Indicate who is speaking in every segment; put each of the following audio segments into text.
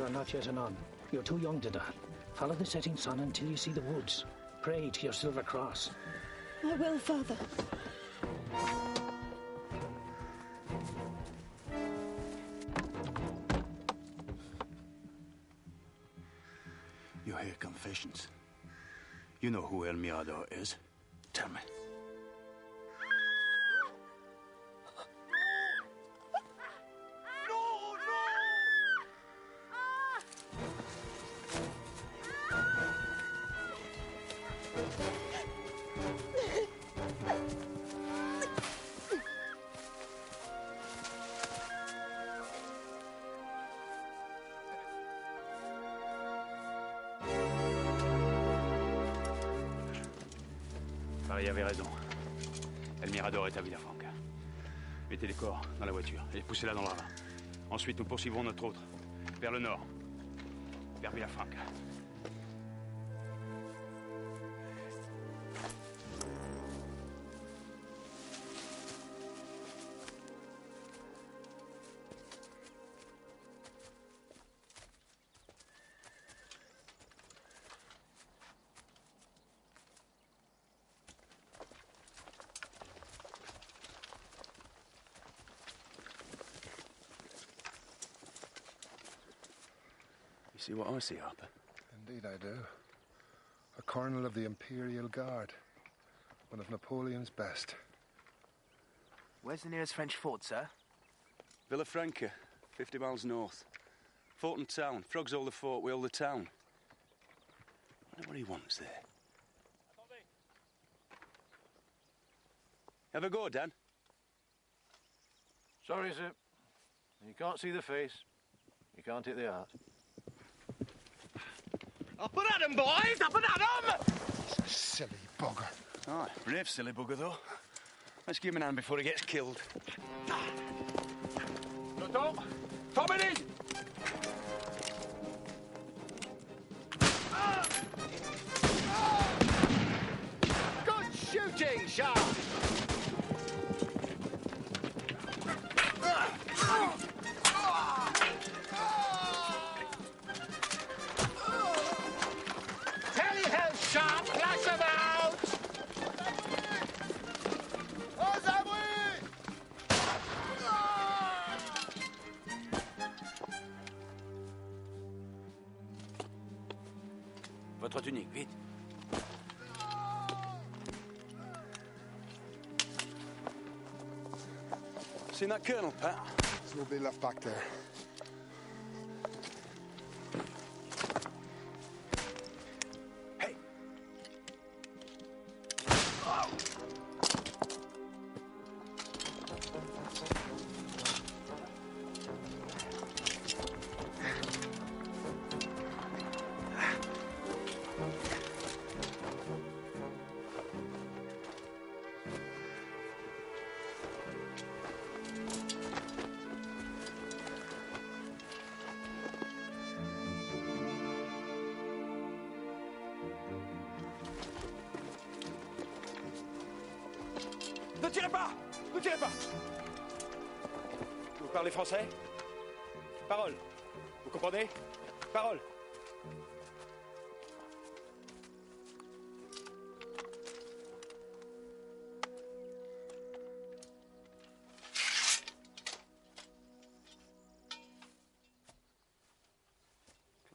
Speaker 1: are not yet anon. You're too young to that. Follow the setting sun until you see the woods. Pray to your silver cross.
Speaker 2: I will, Father.
Speaker 3: You hear confessions. You know who El Mirador is. Tell me.
Speaker 4: Paris avait raison. El Mirador est à Villafranca. Mettez les corps dans la voiture et poussez-la dans le ravin. Ensuite, nous poursuivrons notre autre, vers le nord, vers Villafranca.
Speaker 3: See what I see, Harper?
Speaker 5: Indeed I do. A colonel of the Imperial Guard. One of Napoleon's best.
Speaker 6: Where's the nearest French fort, sir?
Speaker 3: Villafranca, 50 miles north. Fort and town. Frogs hold the fort, we hold the town. I wonder what he wants there. Have a go, Dan.
Speaker 7: Sorry, sir. You can't see the face. You can't hit the heart.
Speaker 6: Up and at 'em, boys! Up and at 'em!
Speaker 5: Silly bugger.
Speaker 3: Aye, brave silly bugger, though. Let's give him an hand before he gets killed.
Speaker 7: Toto! Family!
Speaker 6: Good shooting, Sharpe! Sharpe, flash them out! Aux abris!
Speaker 3: Votre tunique, vite. Seen that colonel, Pat?
Speaker 5: There's nobody left back there.
Speaker 3: Ne tirez pas! Ne tirez pas! Vous parlez français? Parole. Vous comprenez? Parole.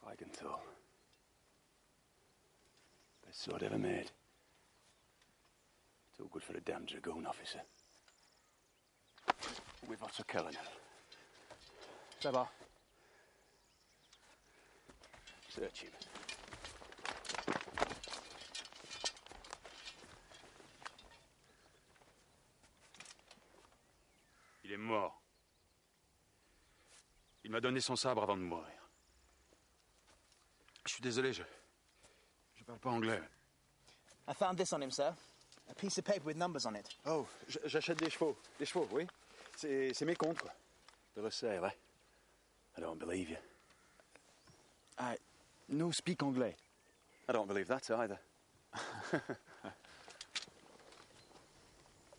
Speaker 3: I can tell. Best sword ever made. Too good for a damn dragoon officer. With votre colonel. Ça va? Search him.
Speaker 4: Il est mort. Il m'a donné son sabre avant de mourir. Je suis désolé, je parle pas anglais.
Speaker 6: I found this on him, sir. A piece of paper with numbers on it.
Speaker 3: Oh, j'achète des chevaux. Des chevaux, oui. C'est mes comptes, quoi. Bill of sale, eh? I don't believe you. I no speak anglais. I don't believe that either.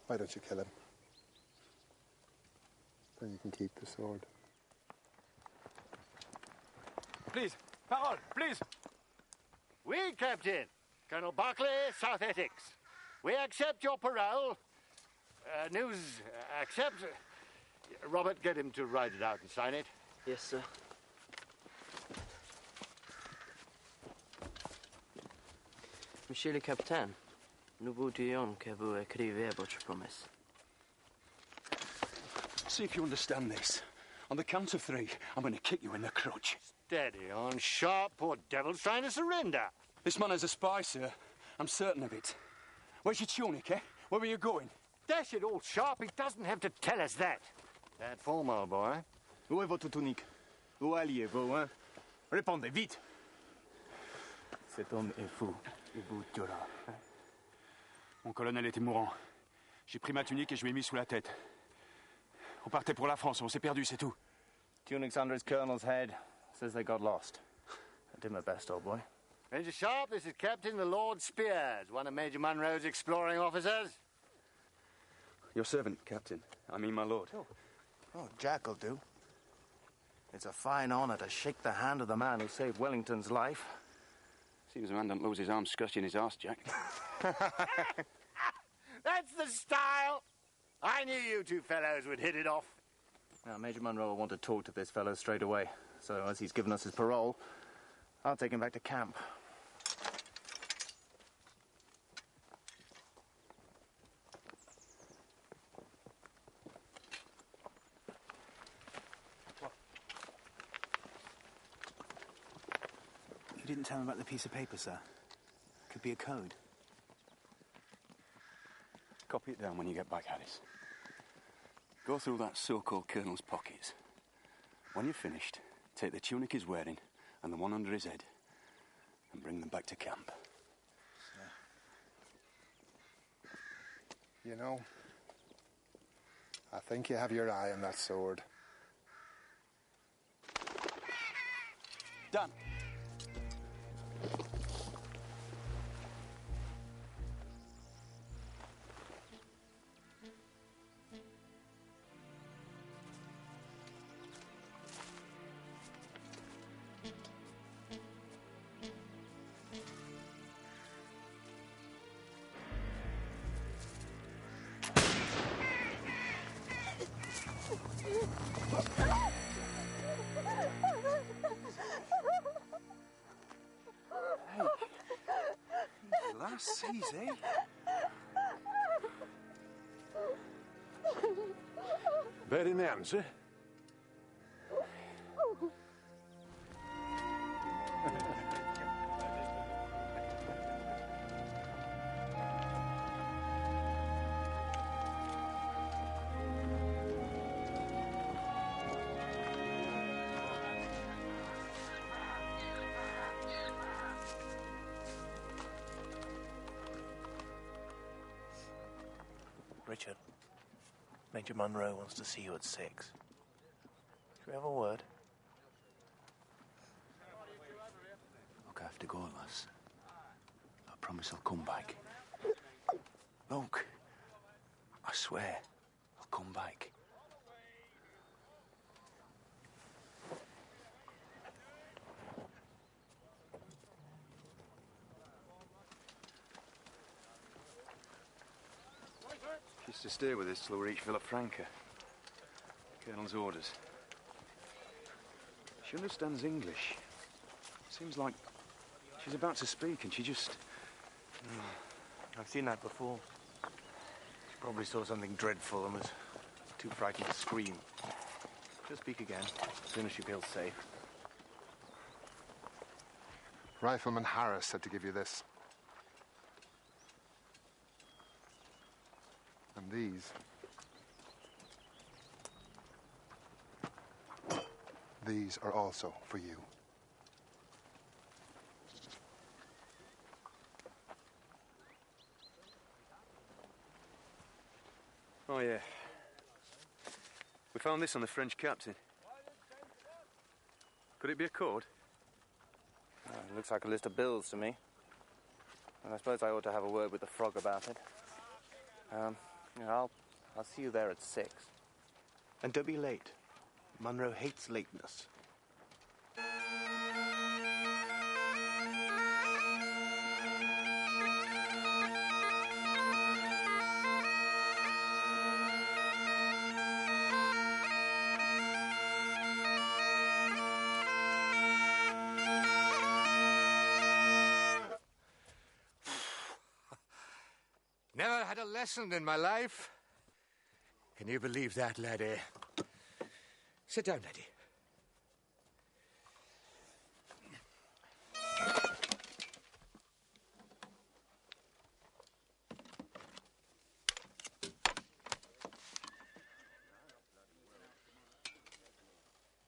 Speaker 5: Why don't you kill him? Then you can keep the sword.
Speaker 4: please. Parole, please.
Speaker 7: We, Captain. Colonel Barclay, South Essex. We accept your parole. News, accept. Robert, get him to write it out and sign it.
Speaker 6: Yes, sir. Monsieur le Capitaine, nous voudrions que vous écriviez votre promesse.
Speaker 4: See if you understand this. On the count of 3, I'm going to kick you in the crotch.
Speaker 7: Steady on, Sharpe. Poor devil's trying to surrender.
Speaker 4: This man is a spy, sir. I'm certain of it. Where's your tunic, eh? Where were you going?
Speaker 7: Dash it all, Sharpe. He doesn't have to tell us that. Bad form, old boy.
Speaker 2: Où est votre tunique? Où alliez-vous, hein? Répondez, vite! Cet homme est fou. Il vous tuera.
Speaker 4: Mon colonel était mourant. J'ai pris ma tunique et je lui ai mis sous la tête. On partait pour la France, on s'est perdu, c'est tout.
Speaker 2: Tunic's under his colonel's head. Says they got lost. I did my best, old boy.
Speaker 7: Major Sharpe, this is Captain the Lord Spears, one of Major Munro's exploring officers.
Speaker 4: Your servant, Captain. I mean, my lord.
Speaker 2: Oh, Jack will do. It's a fine honour to shake the hand of the man who saved Wellington's life.
Speaker 4: Seems a man don't lose his arm scratching his arse, Jack.
Speaker 7: That's the style. I knew you two fellows would hit it off.
Speaker 2: Now, Major Munro will want to talk to this fellow straight away. So, as he's given us his parole, I'll take him back to camp.
Speaker 6: You didn't tell him about the piece of paper, sir. Could be a code.
Speaker 4: Copy it down when you get back, Alice. Go through that so-called colonel's pockets. When you're finished, take the tunic he's wearing and the one under his head and bring them back to camp.
Speaker 5: You know, I think you have your eye on that sword.
Speaker 4: Done.
Speaker 3: Lassie, eh?
Speaker 7: Bed in the hands, eh?
Speaker 8: Richard, Major Munro wants to see you at 6. Should we have a word?
Speaker 3: Look, I have to go, lass. I promise I'll come back. Look, I swear I'll come back.
Speaker 4: She's to stay with us till we reach Villafranca. Colonel's orders. She understands English. Seems like she's about to speak and she just...
Speaker 8: I've seen that before. She probably saw something dreadful and was too frightened to scream. She'll speak again as soon as she feels safe.
Speaker 5: Rifleman Harris said to give you this. And these are also for you.
Speaker 4: Oh, yeah. We found this on the French captain. Could it be a code?
Speaker 2: It looks like a list of bills to me. And I suppose I ought to have a word with the frog about it. I'll see you there at 6.
Speaker 8: And don't be late. Munro hates lateness.
Speaker 7: Never had a lesson in my life. Can you believe that, laddie? Sit down, laddie.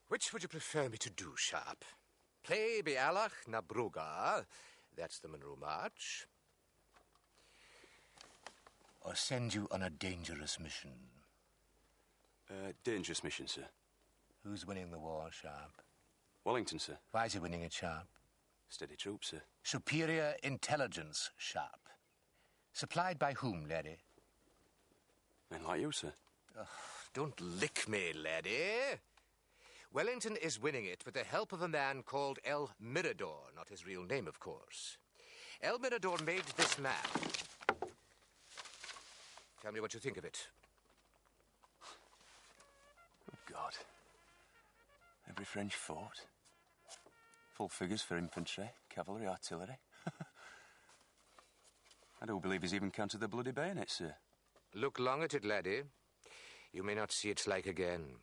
Speaker 7: Which would you prefer me to do, Sharpe? Play Bealach na Bruga, that's the Monroe March, or send you on a dangerous mission?
Speaker 4: Dangerous mission, sir.
Speaker 7: Who's winning the war, Sharpe?
Speaker 4: Wellington, sir.
Speaker 7: Why is he winning it, Sharpe?
Speaker 4: Steady troops, sir.
Speaker 7: Superior intelligence, Sharpe. Supplied by whom, laddie?
Speaker 4: Men like you, sir.
Speaker 7: Oh, don't lick me, laddie. Wellington is winning it with the help of a man called El Mirador, not his real name, of course. El Mirador made this map. Tell me what you think of it.
Speaker 4: Oh, God. Every French fort. Full figures for infantry, cavalry, artillery. I don't believe he's even counted the bloody bayonets, sir.
Speaker 7: Look long at it, laddie. You may not see its like again.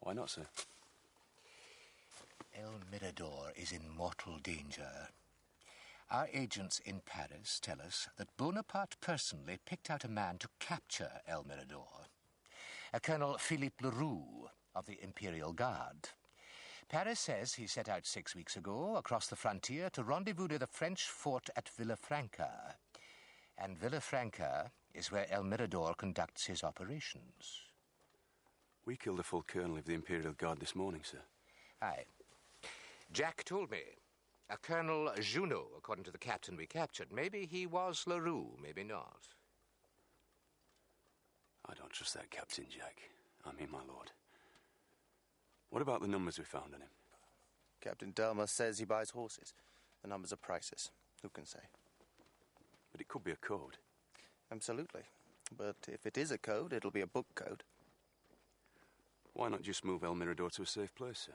Speaker 4: Why not, sir?
Speaker 7: El Mirador is in mortal danger. Our agents in Paris tell us that Bonaparte personally picked out a man to capture El Mirador, a Colonel Philippe Leroux of the Imperial Guard. Paris says he set out 6 weeks ago across the frontier to rendezvous near the French fort at Villafranca. And Villafranca is where El Mirador conducts his operations.
Speaker 4: We killed a full colonel of the Imperial Guard this morning, sir.
Speaker 7: Aye. Jack told me. A Colonel Junot, according to the captain we captured. Maybe he was Leroux, maybe not.
Speaker 4: I don't trust that Captain Jack. I mean, my lord. What about the numbers we found on him?
Speaker 2: Captain Delmer says he buys horses. The numbers are prices. Who can say?
Speaker 4: But it could be a code.
Speaker 2: Absolutely. But if it is a code, it'll be a book code.
Speaker 4: Why not just move El Mirador to a safe place, sir?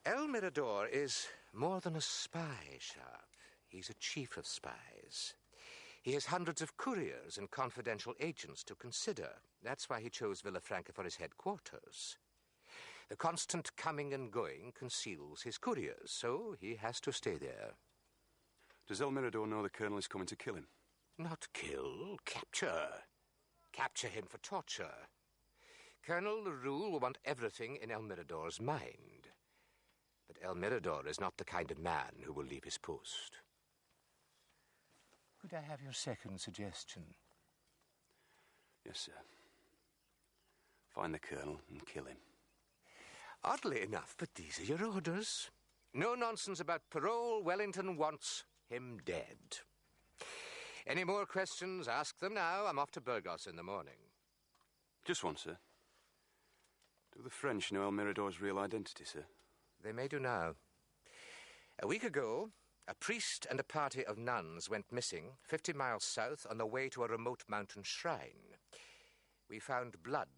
Speaker 7: El Mirador is more than a spy, Sharpe. He's a chief of spies. He has hundreds of couriers and confidential agents to consider. That's why he chose Villafranca for his headquarters. The constant coming and going conceals his couriers, so he has to stay there.
Speaker 4: Does El Mirador know the colonel is coming to kill him?
Speaker 7: Not kill, capture. Capture him for torture. Colonel Leroux will want everything in El Mirador's mind. But El Mirador is not the kind of man who will leave his post. Could I have your second suggestion?
Speaker 4: Yes, sir. Find the colonel and kill him.
Speaker 7: Oddly enough, but these are your orders. No nonsense about parole. Wellington wants him dead. Any more questions, ask them now. I'm off to Burgos in the morning.
Speaker 4: Just one, sir. Do the French know El Mirador's real identity, sir?
Speaker 7: They may do now. A week ago, a priest and a party of nuns went missing 50 miles south on the way to a remote mountain shrine. We found blood,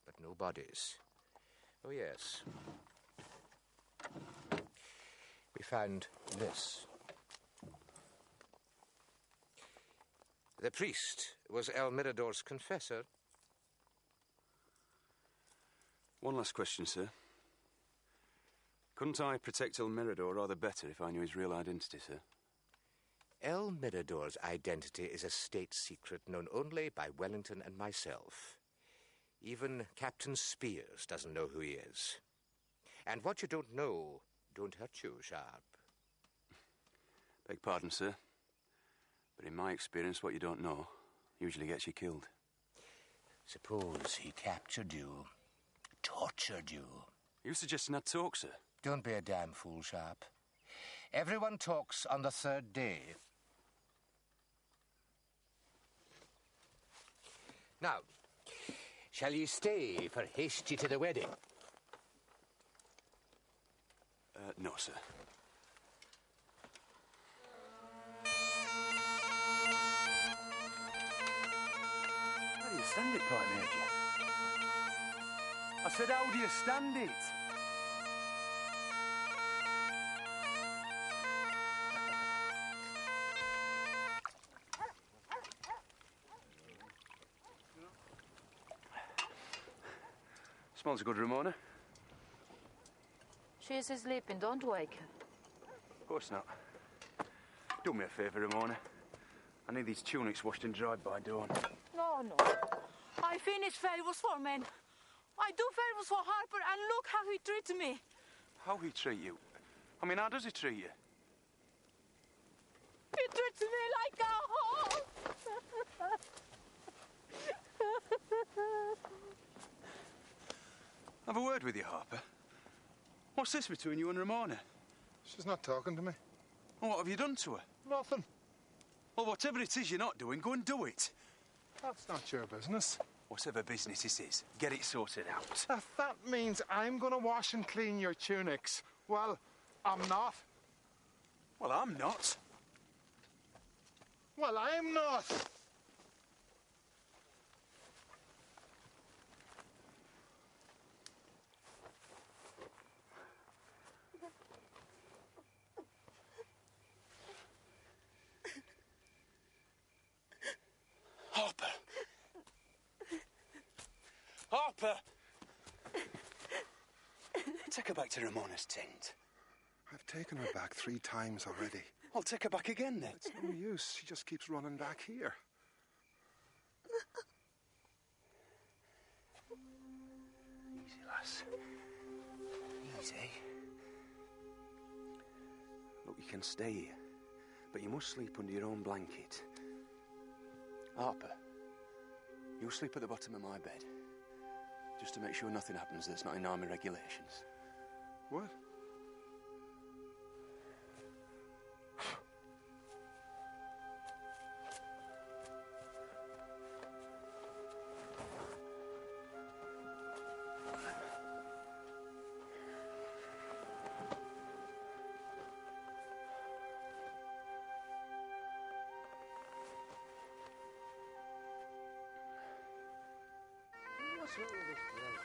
Speaker 7: but no bodies. Oh, yes. We found this. The priest was El Mirador's confessor.
Speaker 4: One last question, sir. Couldn't I protect El Mirador rather better if I knew his real identity, sir?
Speaker 7: El Mirador's identity is a state secret known only by Wellington and myself. Even Captain Spears doesn't know who he is. And what you don't know don't hurt you, Sharpe.
Speaker 4: Beg pardon, sir. But in my experience, what you don't know usually gets you killed.
Speaker 7: Suppose he captured you, tortured you.
Speaker 4: You suggesting I'd talk, sir?
Speaker 7: Don't be a damn fool, Sharpe. Everyone talks on the third day. Now, shall ye stay for haste ye to the wedding?
Speaker 4: No, sir.
Speaker 3: How do you stand it, Prime Major? I said, how do you stand it?
Speaker 4: Smells good, Ramona.
Speaker 9: She's sleeping, don't wake her.
Speaker 4: Of course not. Do me a favour, Ramona. I need these tunics washed and dried by dawn.
Speaker 9: No. I finish favors for men. I do favors for Harper, and look how he treats me.
Speaker 4: How he treat you? I mean, how does he treat you?
Speaker 9: He treats me like a whore.
Speaker 4: Have a word with you, Harper. What's this between you and Ramona?
Speaker 5: She's not talking to me.
Speaker 4: Well, what have you done to her?
Speaker 5: Nothing.
Speaker 4: Well, whatever it is you're not doing, go and do it.
Speaker 5: That's not your business.
Speaker 4: Whatever business it is, get it sorted out.
Speaker 5: If that means I'm gonna wash and clean your tunics, well, I'm not.
Speaker 4: Well, I'm not.
Speaker 5: Well, I'm not.
Speaker 4: Harper! Harper! Take her back to Ramona's tent.
Speaker 5: I've taken her back 3 times already.
Speaker 4: I'll take her back again then.
Speaker 5: It's no use. She just keeps running back here.
Speaker 4: Easy, lass. Easy. Look, you can stay here, but you must sleep under your own blanket. Harper, you sleep at the bottom of my bed, just to make sure nothing happens that's not in army regulations.
Speaker 5: What?
Speaker 7: What's wrong with this place?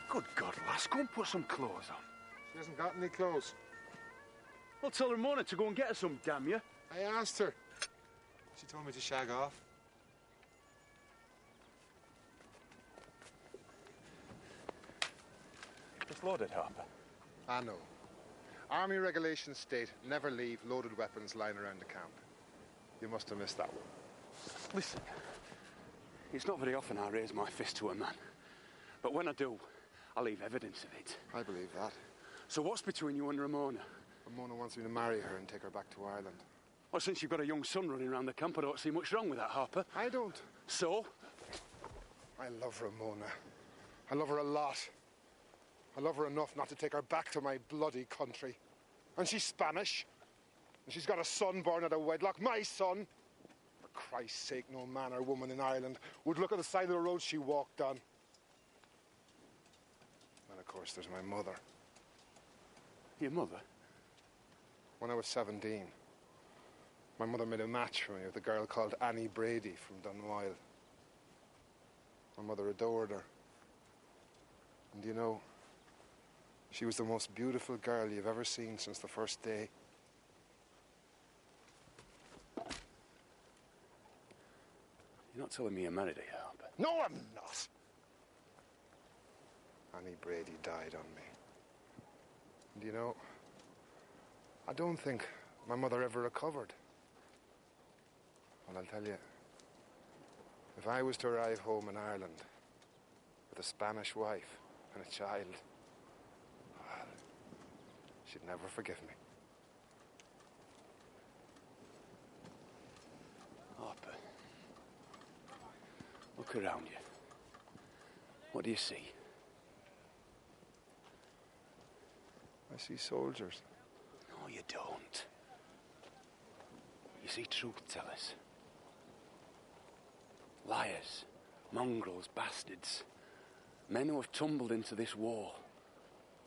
Speaker 4: Good God, lass, go and put some clothes on.
Speaker 5: She hasn't got any clothes.
Speaker 4: Well, tell Ramona to go and get her some, damn you.
Speaker 5: I asked her. She told me to shag off.
Speaker 4: Just loaded, Harper.
Speaker 5: I know. Army regulations state never leave loaded weapons lying around the camp. You must have missed that one.
Speaker 4: Listen, it's not very often I raise my fist to a man. But when I do, I leave evidence of it.
Speaker 5: I believe that.
Speaker 4: So what's between you and Ramona?
Speaker 5: Ramona wants me to marry her and take her back to Ireland.
Speaker 4: Well, since you've got a young son running around the camp, I don't see much wrong with that, Harper.
Speaker 5: I don't.
Speaker 4: So?
Speaker 5: I love Ramona. I love her a lot. I love her enough not to take her back to my bloody country. And she's Spanish. And she's got a son born out of wedlock, my son. For Christ's sake, no man or woman in Ireland would look at the side of the road she walked on. And of course, there's my mother.
Speaker 4: Your mother?
Speaker 5: When I was 17, my mother made a match for me with a girl called Annie Brady from Dunwile. My mother adored her. And you know, she was the most beautiful girl you've ever seen since the first day.
Speaker 4: You're not telling me you married her, Harper?
Speaker 5: No, I'm not. Annie Brady died on me. And you know, I don't think my mother ever recovered. And I'll tell you, if I was to arrive home in Ireland with a Spanish wife and a child, well, she'd never forgive me.
Speaker 4: Harper, look around you. What do you see?
Speaker 5: I see soldiers.
Speaker 4: No, you don't. You see truth tellers. Liars, mongrels, bastards. Men who have tumbled into this war.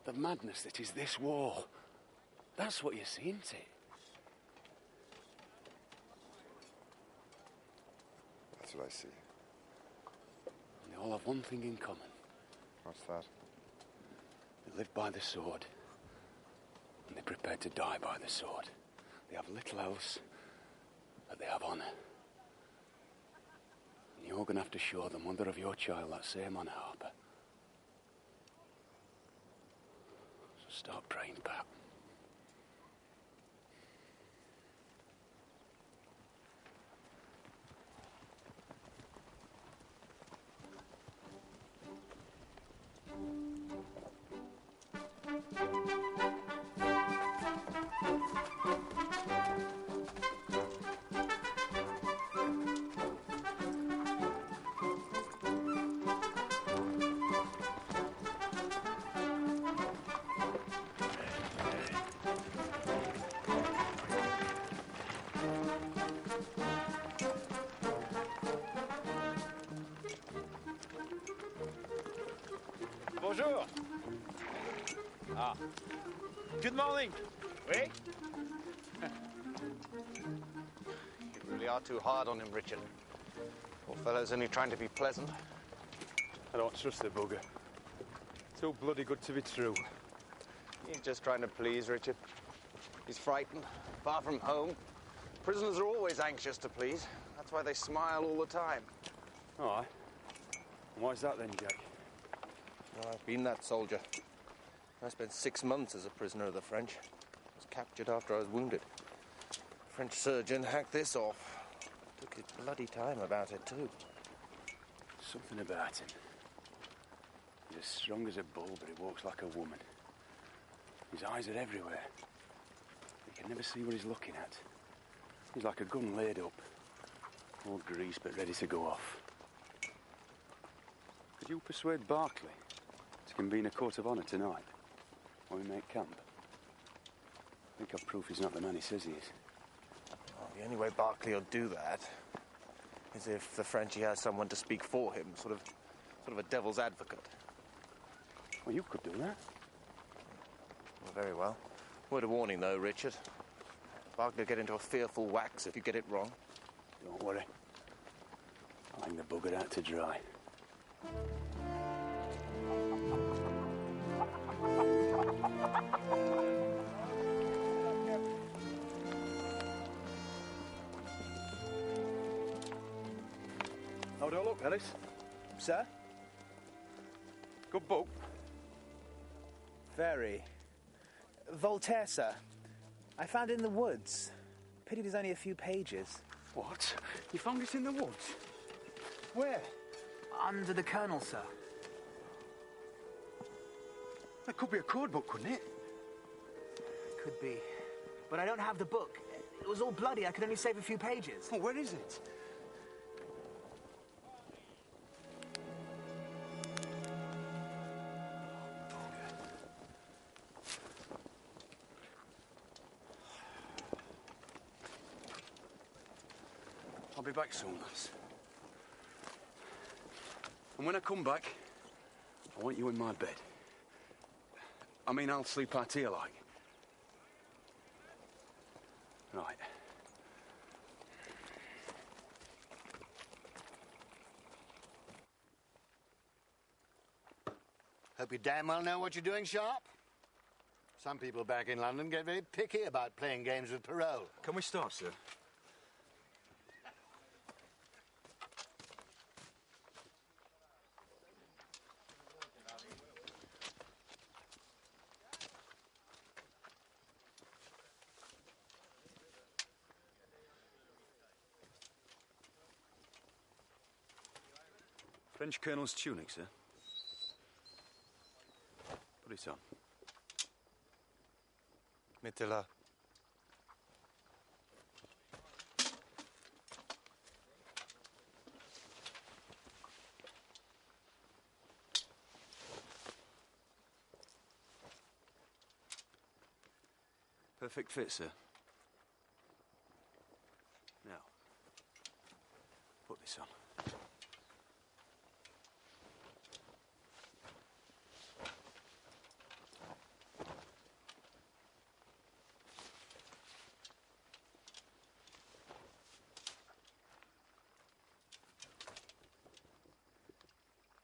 Speaker 4: The madness that is this war. That's what you see, isn't it?
Speaker 5: That's what I see.
Speaker 3: all have one thing in common.
Speaker 5: What's that?
Speaker 3: They live by the sword, and they're prepared to die by the sword. They have little else, but they have honour. And you're going to have to show the mother of your child that same honour, Harper. So start praying, Pat.
Speaker 8: Bonjour. Ah. Good morning. Oui? You really are too hard on him, Richard. Poor fellow's only trying to be pleasant.
Speaker 3: I don't trust the bugger. Too bloody good to be true.
Speaker 8: He's just trying to please, Richard. He's frightened, far from home. Prisoners are always anxious to please. That's why they smile all the time.
Speaker 3: All right. And why's that then, Jack?
Speaker 2: Well, I've been that soldier. I spent 6 months as a prisoner of the French. I was captured after I was wounded. The French surgeon hacked this off. Took his bloody time about it, too.
Speaker 3: Something about him. He's as strong as a bull, but he walks like a woman. His eyes are everywhere. You can never see what he's looking at. He's like a gun laid up. All greased, but ready to go off. Could you persuade Barclay to convene a court of honour tonight, when we make camp? I think I've proof he's not the man he says he is.
Speaker 2: Well, the only way Barclay will do that is if the Frenchie has someone to speak for him, sort of a devil's advocate.
Speaker 3: Well, you could do that.
Speaker 2: Well, very well. Word of warning, though, Richard. Barclay will get into a fearful wax if you get it wrong.
Speaker 3: Don't worry. I'll hang the bugger out to dry. How do I look, Ellis?
Speaker 10: Sir?
Speaker 3: Good book.
Speaker 10: Very. Voltaire, sir. I found it in the woods. Pity there's only a few pages.
Speaker 3: What? You found it in the woods?
Speaker 10: Where? Under the Colonel, sir.
Speaker 3: That could be a code book, couldn't it?
Speaker 10: Could be. But I don't have the book. It was all bloody. I could only save a few pages.
Speaker 3: Oh, where is it? I'll be back soon, lads. And when I come back, I want you in my bed. I mean, I'll sleep out here, like. Right.
Speaker 7: Hope you damn well know what you're doing, Sharpe. Some people back in London get very picky about playing games with parole.
Speaker 3: Can we start, sir? French colonel's tunic, sir. Put it on.
Speaker 2: Mettez-la.
Speaker 3: Perfect fit, sir. Now, put this on.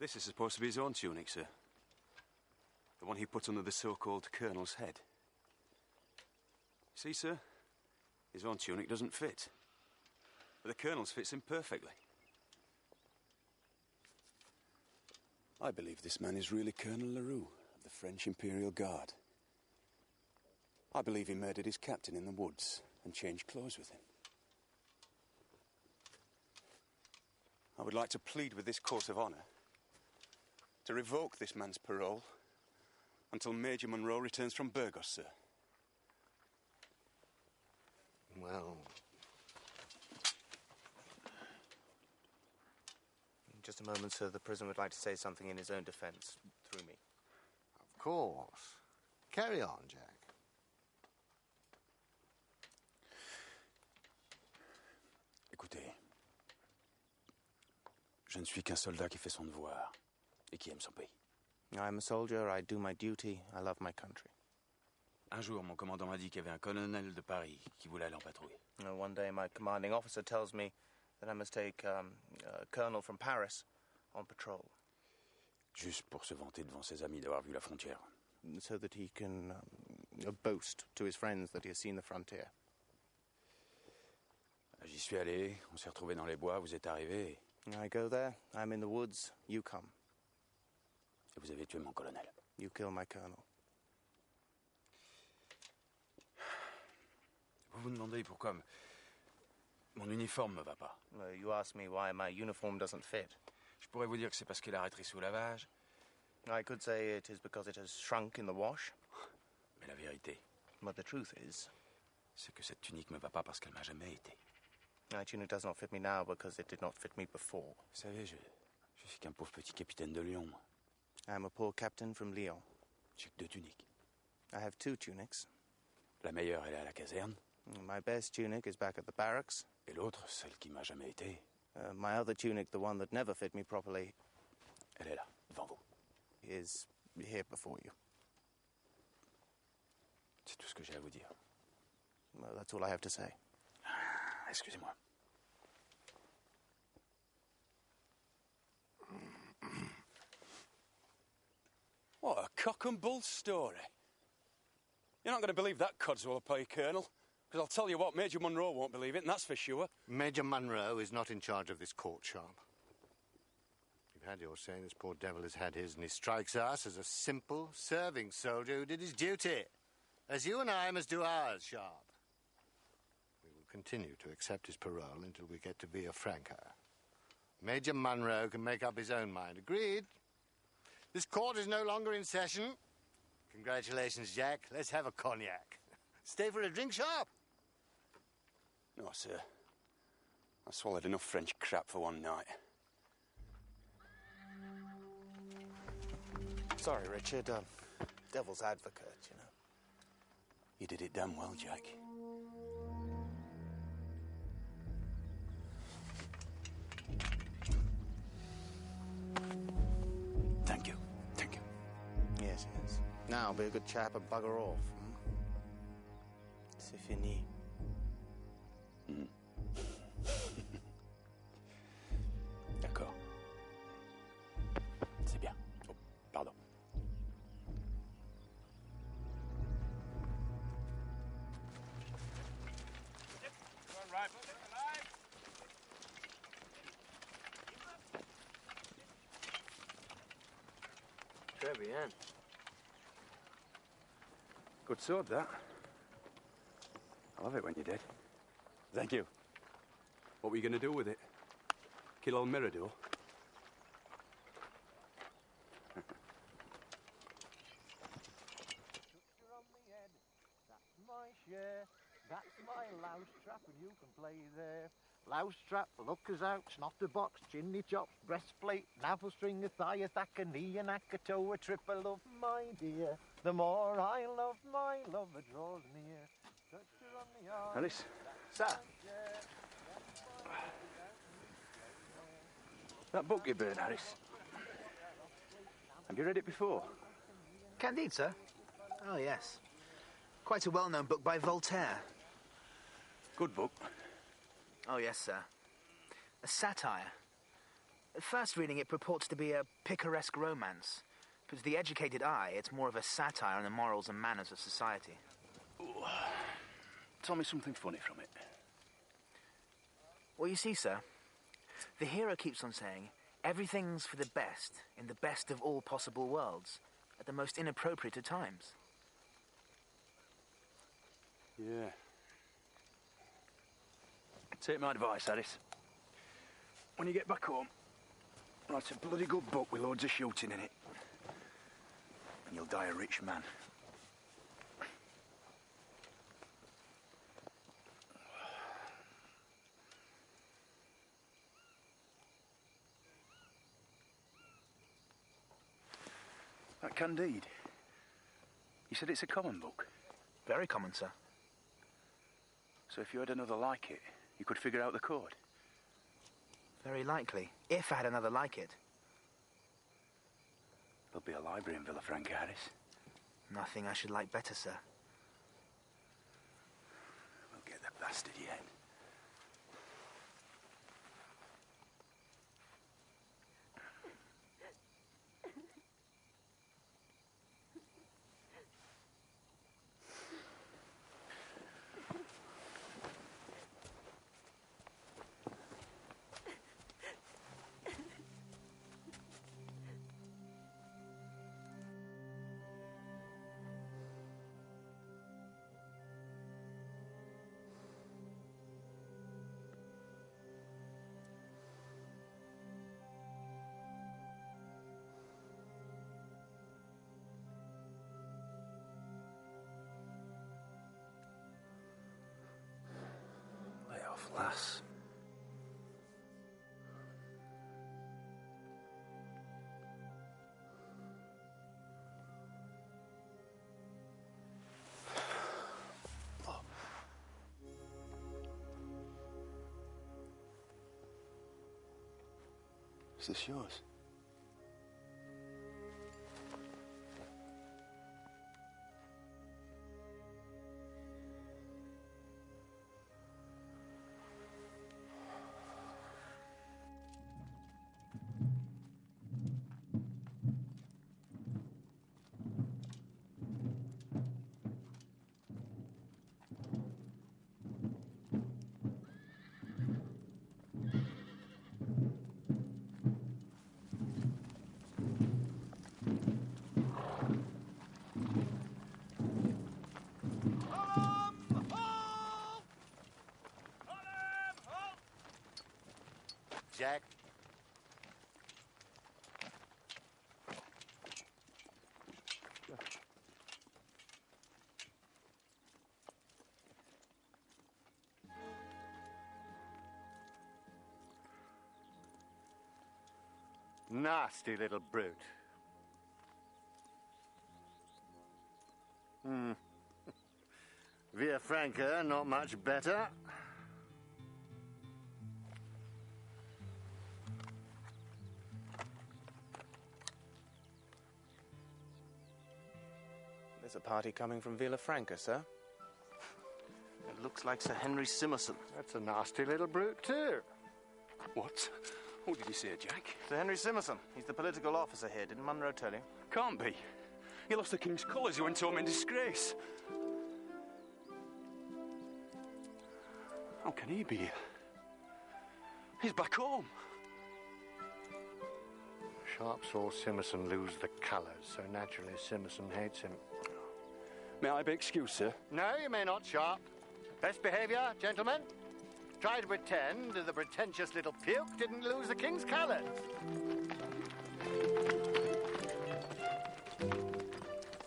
Speaker 3: This is supposed to be his own tunic, sir. The one he put under the so-called colonel's head. See, sir? His own tunic doesn't fit. But the colonel's fits him perfectly. I believe this man is really Colonel Leroux of the French Imperial Guard. I believe he murdered his captain in the woods and changed clothes with him. I would like to plead with this court of honour to revoke this man's parole until Major Monroe returns from Burgos, sir.
Speaker 8: Well... In just a moment, sir, the prisoner would like to say something in his own defence, through me.
Speaker 7: Of course. Carry on, Jack.
Speaker 3: Écoutez, je ne suis qu'un soldat qui fait son devoir et qui aime son pays.
Speaker 8: I'm a soldier, I do my duty, I love my country.
Speaker 3: Un jour, mon commandant m'a dit qu'il y avait un colonel de Paris qui voulait aller en patrouille.
Speaker 8: One day, my commanding officer tells me that I must take a colonel from Paris on patrol.
Speaker 3: Juste pour se vanter devant ses amis d'avoir vu la frontière.
Speaker 8: So that he can boast to his friends that he has seen the frontier.
Speaker 3: J'y suis allé, on s'est retrouvés dans les bois, vous êtes arrivés.
Speaker 8: I go there, I'm in the woods, you come.
Speaker 3: Et vous avez tué mon colonel.
Speaker 8: You kill my colonel.
Speaker 3: Vous vous demandez pourquoi mon uniforme me va pas.
Speaker 8: You ask me why my uniform doesn't fit.
Speaker 3: Je pourrais vous dire que c'est parce qu'il a rétréci au lavage.
Speaker 8: I could say it is because it has shrunk in the wash.
Speaker 3: Mais la vérité,
Speaker 8: But the truth is,
Speaker 3: c'est que cette tunique me va pas parce qu'elle m'a jamais été.
Speaker 8: my tunic does not fit me now because it did not fit me before.
Speaker 3: Vous savez, je suis qu'un pauvre petit capitaine de Lyon.
Speaker 8: I'm a poor captain from Lyon.
Speaker 3: J'ai que 2 tuniques.
Speaker 8: I have 2 tunics.
Speaker 3: La meilleure, elle est à la caserne.
Speaker 8: My best tunic is back at the barracks.
Speaker 3: Et l'autre, celle qui m'a jamais été.
Speaker 8: My other tunic, the one that never fit me properly,
Speaker 3: Elle est là, devant vous.
Speaker 8: is here before you.
Speaker 3: C'est tout ce que j'ai à vous dire.
Speaker 8: Well, that's all I have to say.
Speaker 3: Excusez-moi. What a cock and bull story. You're not going to believe that codswallop, are you, Colonel? Because I'll tell you what, Major Monroe won't believe it, and that's for sure.
Speaker 7: Major Monroe is not in charge of this court, Sharpe. You've had your say, this poor devil has had his, and he strikes us as a simple, serving soldier who did his duty. As you and I must do ours, Sharpe. We will continue to accept his parole until we get to Villafranca. Major Monroe can make up his own mind. Agreed? This court is no longer in session. Congratulations, Jack. Let's have a cognac. Stay for a drink, Sharpe?
Speaker 3: No, sir. I swallowed enough French crap for one night.
Speaker 8: Sorry, Richard. Devil's advocate, you know.
Speaker 3: You did it damn well, Jack. Thank you. Thank you.
Speaker 8: Yes, yes. Now, be a good chap and bugger off. C'est fini.
Speaker 3: D'accord. C'est bien. Oh, pardon.
Speaker 6: Très bien.
Speaker 3: Good sword, that. I love it when you're dead. Thank you. What were you going to do with it? Kill old Mirador?
Speaker 7: That's my share. That's my louse trap, and you can play there. Louse trap, lookers out, snotter box, chimney chops, breastplate, navel string, a thigh, a thack, a knee, a knack, a toe, a triple love, my dear. The more I love my lover draws near. Touch her on the arm.
Speaker 3: Alice?
Speaker 10: Sir?
Speaker 3: That book you burned, Harris. Have you read it before?
Speaker 10: Candide, sir? Oh, yes. Quite a well-known book by Voltaire.
Speaker 3: Good book.
Speaker 10: Oh, yes, sir. A satire. At first reading, it purports to be a picaresque romance. But to the educated eye, it's more of a satire on the morals and manners of society.
Speaker 3: Ooh. Tell me something funny from it.
Speaker 10: Well, you see, sir, the hero keeps on saying, everything's for the best, in the best of all possible worlds, at the most inappropriate of times.
Speaker 3: Yeah. Take my advice, Harris. When you get back home, write a bloody good book with loads of shooting in it. And you'll die a rich man. That Candide. You said it's a common book?
Speaker 10: Very common, sir.
Speaker 3: So if you had another like it, you could figure out the code?
Speaker 10: Very likely, if I had another like it.
Speaker 3: There'll be a library in Villafranca, Harris.
Speaker 10: Nothing I should like better, sir.
Speaker 3: We'll get the bastard yet. Lass. Is this yours?
Speaker 7: Jack. Nasty little brute. Villafranca, not much better.
Speaker 2: There's a party coming from Villafranca, sir. It looks like Sir Henry Simerson.
Speaker 7: That's a nasty little brute, too.
Speaker 3: What? What did you say, Jack?
Speaker 2: Sir Henry Simerson. He's the political officer here. Didn't Munro tell you?
Speaker 3: Can't be. He lost the King's colours. He went home in disgrace. How can he be here? He's back home.
Speaker 7: Sharpe saw Simerson lose the colours, so naturally Simerson hates him.
Speaker 3: May I be excused, sir?
Speaker 7: No, you may not, Sharpe. Best behaviour, gentlemen. Try to pretend the pretentious little puke didn't lose the King's colours.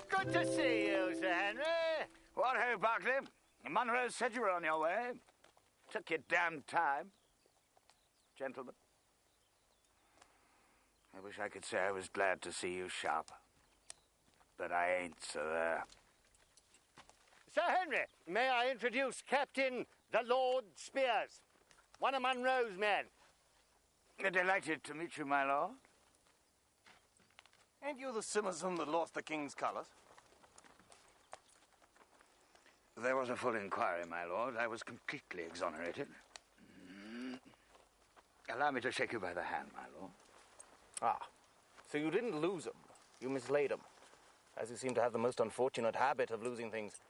Speaker 7: Good to see you, Sir Henry.
Speaker 11: What ho, Barclay? Munro said you were on your way. Took your damn time. Gentlemen. I wish I could say I was glad to see you, Sharpe. But I ain't, so there.
Speaker 7: Sir Henry, may I introduce Captain the Lord Spears, one of Munro's men.
Speaker 11: Delighted to meet you, my lord.
Speaker 2: Ain't you the Simerson that lost the King's colours?
Speaker 11: There was a full inquiry, my lord. I was completely exonerated. Allow me to shake you by the hand, my lord.
Speaker 2: Ah, so you didn't lose them. You mislaid them. As you seem to have the most unfortunate habit of losing things,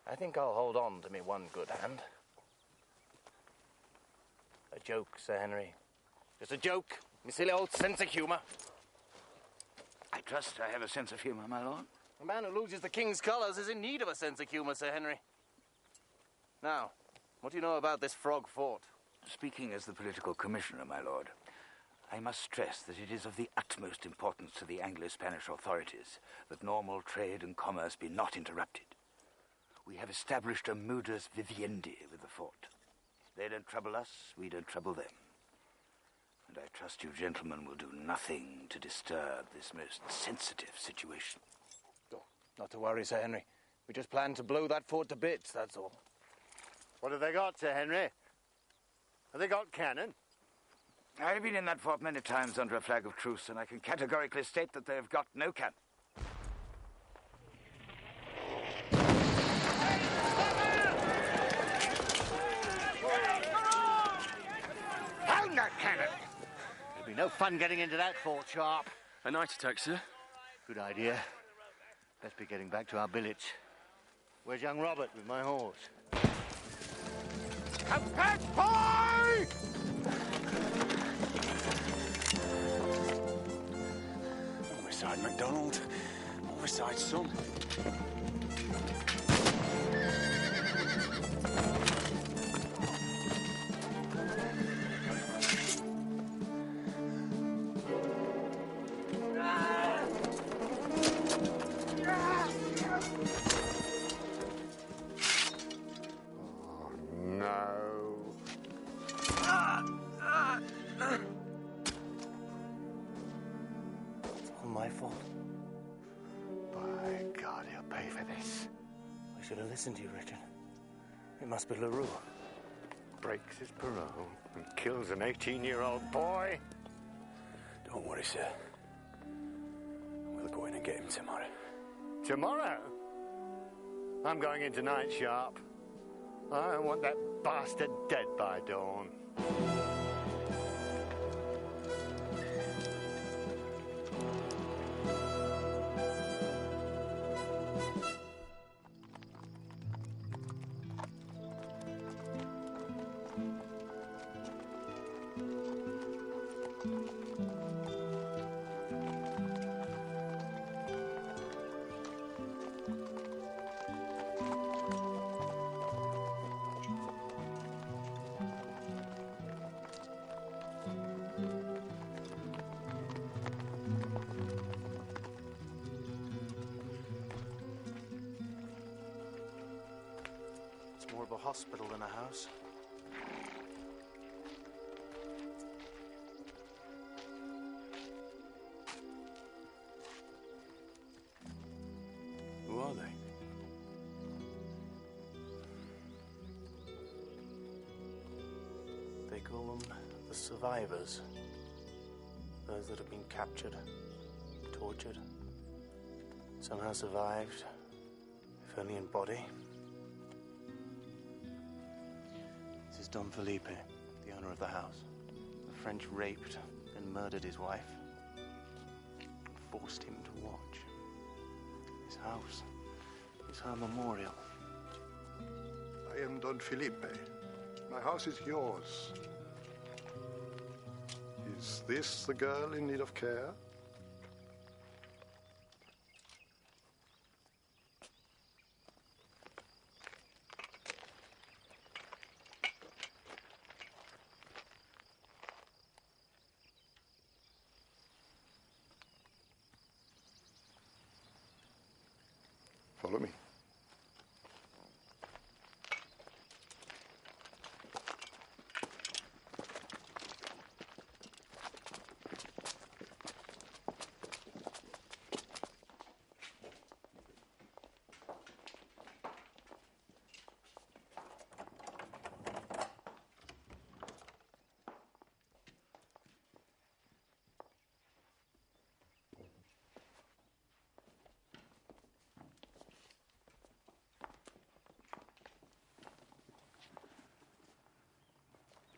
Speaker 2: I think I'll hold on to me one good hand. A joke, Sir Henry. Just a joke. Me silly old sense of humour.
Speaker 11: I trust I have a sense of humour, my lord.
Speaker 2: A man who loses the king's colours is in need of a sense of humour, Sir Henry. Now, what do you know about this frog fort?
Speaker 11: Speaking as the political commissioner, my lord, I must stress that it is of the utmost importance to the Anglo-Spanish authorities that normal trade and commerce be not interrupted. We have established a modus vivendi with the fort. They don't trouble us, we don't trouble them. And I trust you gentlemen will do nothing to disturb this most sensitive situation.
Speaker 2: Oh, not to worry, Sir Henry. We just plan to blow that fort to bits, that's all.
Speaker 7: What have they got, Sir Henry? Have they got cannon?
Speaker 11: I've been in that fort many times under a flag of truce, and I can categorically state that they have got no cannon.
Speaker 7: Hang that cannon! There'll be no fun getting into that fort, Sharpe.
Speaker 3: A night attack, sir.
Speaker 7: Good idea. Best be getting back to our billets. Where's young Robert with my horse? Captain boy!
Speaker 3: Overside, MacDonald. Overside, son.
Speaker 2: My fault.
Speaker 7: By God, he'll pay for this.
Speaker 2: I should have listened to you, Richard. It must be LaRue.
Speaker 7: Breaks his parole and kills an 18-year-old boy.
Speaker 3: Don't worry, sir. We'll go in and get him tomorrow.
Speaker 7: Tomorrow? I'm going in tonight, Sharpe. I want that bastard dead by dawn.
Speaker 2: More of a hospital than a house.
Speaker 3: Who are they?
Speaker 2: They call them the survivors. Those that have been captured, tortured, somehow survived, if only in body. This is Don Felipe, the owner of the house. The French raped and murdered his wife and forced him to watch. His house is her memorial.
Speaker 5: I am Don Felipe. My house is yours. Is this the girl in need of care? Follow me.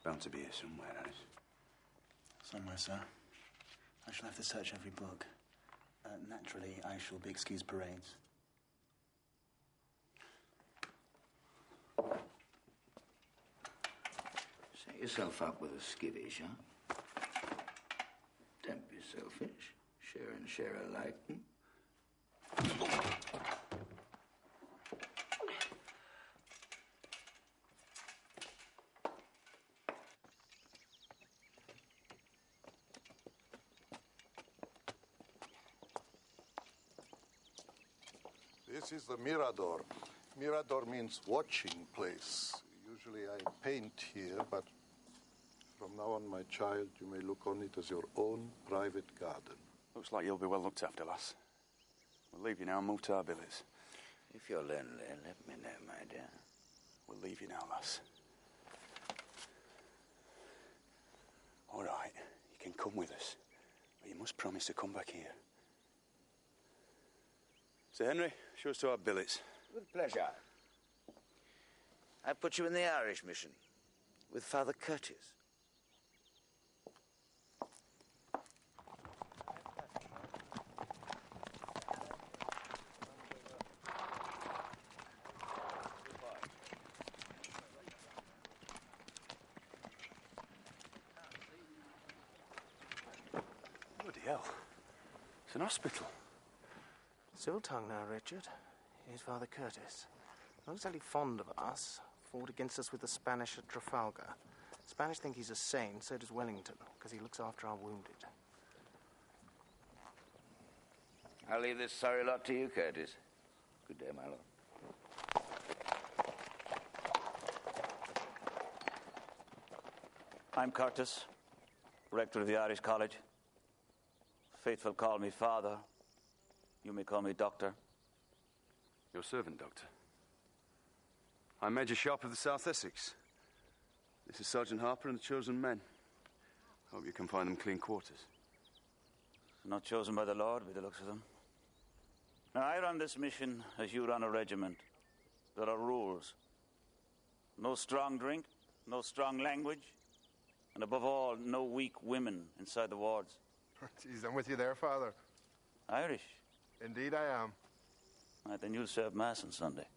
Speaker 3: Bound to be here somewhere, Alice. Somewhere, sir. I shall have to search every book. Naturally, I shall be excused parades.
Speaker 11: Set yourself up with a skivvish, huh? Don't be selfish. Share and share alike.
Speaker 12: This is the Mirador. Mirador means watching place. Usually I paint here, but from now on, my child, you may look on it as your own private garden.
Speaker 4: Looks like you'll be well looked after, lass. We'll leave you now and move to our billets.
Speaker 11: If you're lonely, let me know, my dear.
Speaker 4: We'll leave you now, lass. All right, you can come with us, but you must promise to come back here. Sir Henry, show us to our billets.
Speaker 11: With pleasure. I put you in the Irish mission with Father Curtis.
Speaker 4: Bloody hell. It's an hospital.
Speaker 6: Civil tongue now, Richard. Here's Father Curtis. Not exactly fond of us. Fought against us with the Spanish at Trafalgar. Spanish think he's a saint, so does Wellington, because he looks after our wounded.
Speaker 11: I'll leave this sorry lot to you, Curtis. Good day, my lord.
Speaker 13: I'm Curtis, rector of the Irish College. Faithful call me father. You may call me doctor.
Speaker 4: Your servant, Doctor. I'm Major Sharpe of the South Essex. This is Sergeant Harper and the chosen men. Hope you can find them clean quarters.
Speaker 13: Not chosen by the Lord, by the looks of them. Now, I run this mission as you run a regiment. There are rules. No strong drink, no strong language, and above all, no weak women inside the wards.
Speaker 5: Jeez, I'm with you there, Father.
Speaker 13: Irish?
Speaker 5: Indeed I am.
Speaker 13: Right, then you'll serve Mass on Sunday.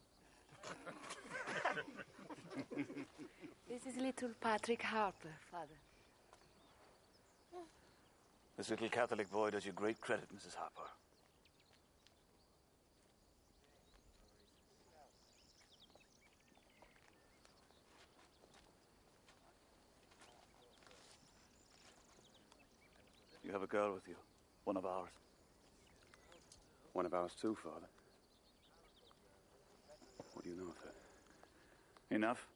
Speaker 14: This is little Patrick Harper, Father.
Speaker 13: This little Catholic boy does you great credit, Mrs. Harper. You have a girl with you, one of ours.
Speaker 4: One of ours too, Father. What do you know of her?
Speaker 13: Enough.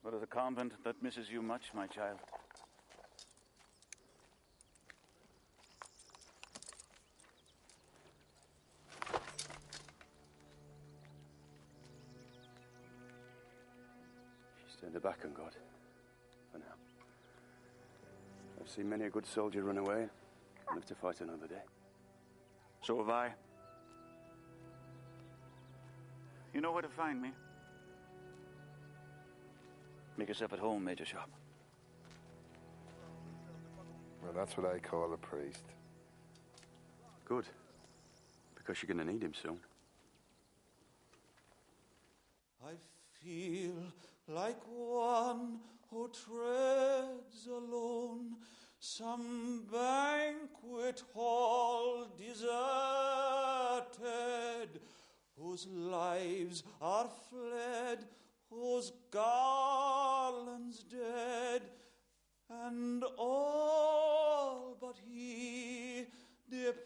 Speaker 13: But at the convent, that misses you much, my child.
Speaker 4: She's turned her back on God. For now. I've seen many a good soldier run away and live to fight another day.
Speaker 13: So have I. You know where to find me. Make yourself at home, Major Sharpe.
Speaker 5: Well, that's what I call a priest.
Speaker 4: Good. Because you're going to need him soon.
Speaker 15: I feel like one who treads alone some banquet hall deserted, whose lives are fled, whose garlands dead, and all but he departed.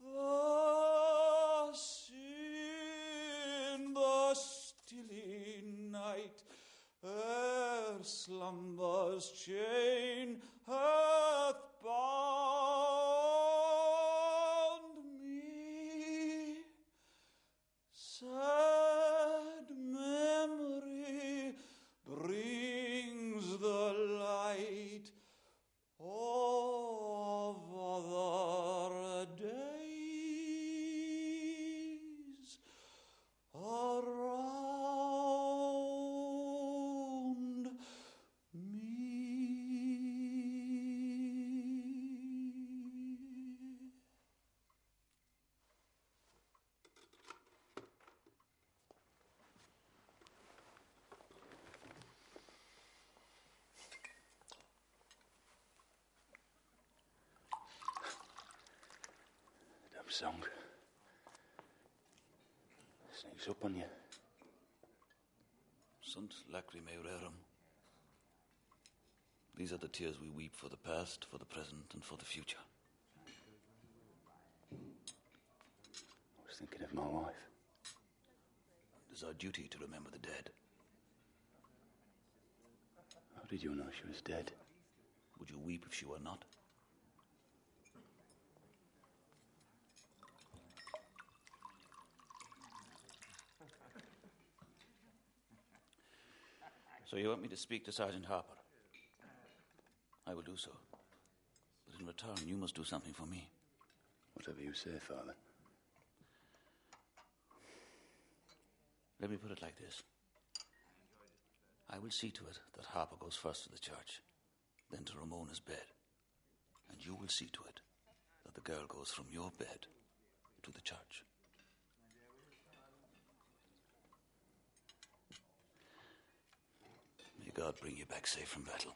Speaker 15: Thus in the stilly night, ere slumber's chain hath bound me, sad memory brings the light of other days,
Speaker 3: song. Sneaks up on you.
Speaker 11: Sunt lacrimae rerum. These are the tears we weep for the past, for the present, and for the future.
Speaker 3: I was thinking of my wife.
Speaker 11: It is our duty to remember the dead.
Speaker 3: How did you know she was dead?
Speaker 11: Would you weep if she were not? So you want me to speak to Sergeant Harper? I will do so. But in return, you must do something for me.
Speaker 3: Whatever you say, Father.
Speaker 11: Let me put it like this. I will see to it that Harper goes first to the church, then to Ramona's bed. And you will see to it that the girl goes from your bed to the church. May God bring you back safe from battle.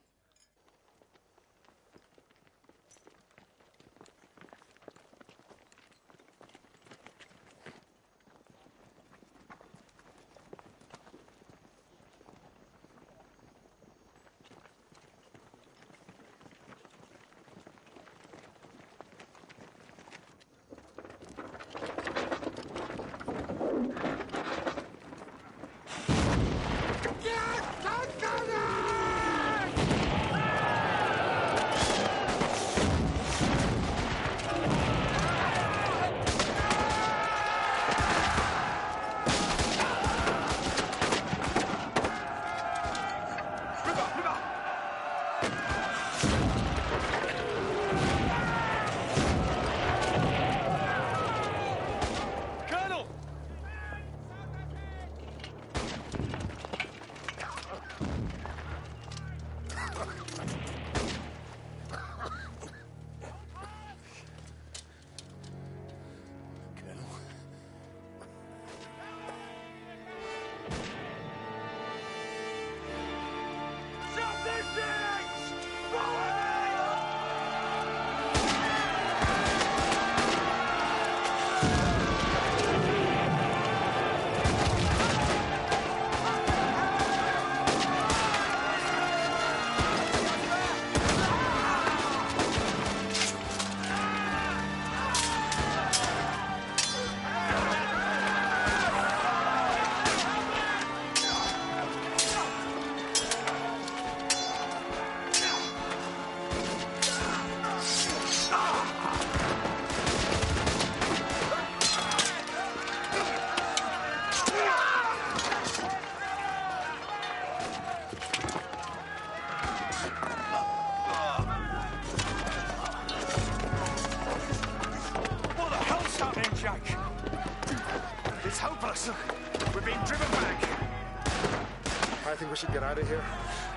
Speaker 5: I think we should get out of here.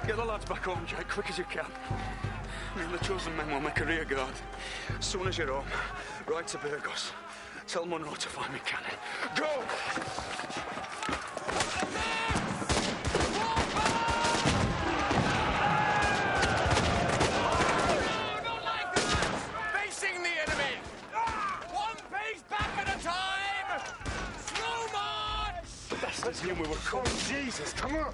Speaker 4: Get the lads back home, Jack, quick as you can. Me and the chosen men will make a rear guard. As soon as you're home, ride to Burgos. Tell Monroe to find me cannon. Go!
Speaker 16: Facing the enemy! One pace back at a time! Slow march!
Speaker 5: Let's knew we were coming. Jesus, come on!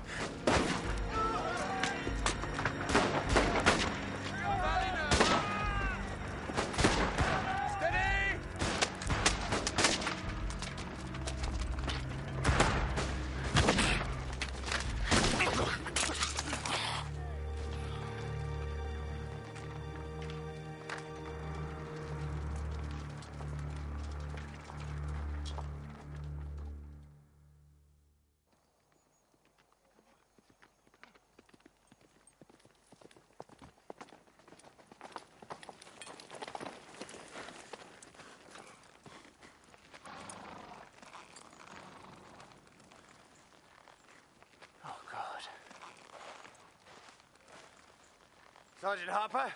Speaker 7: Sergeant Harper?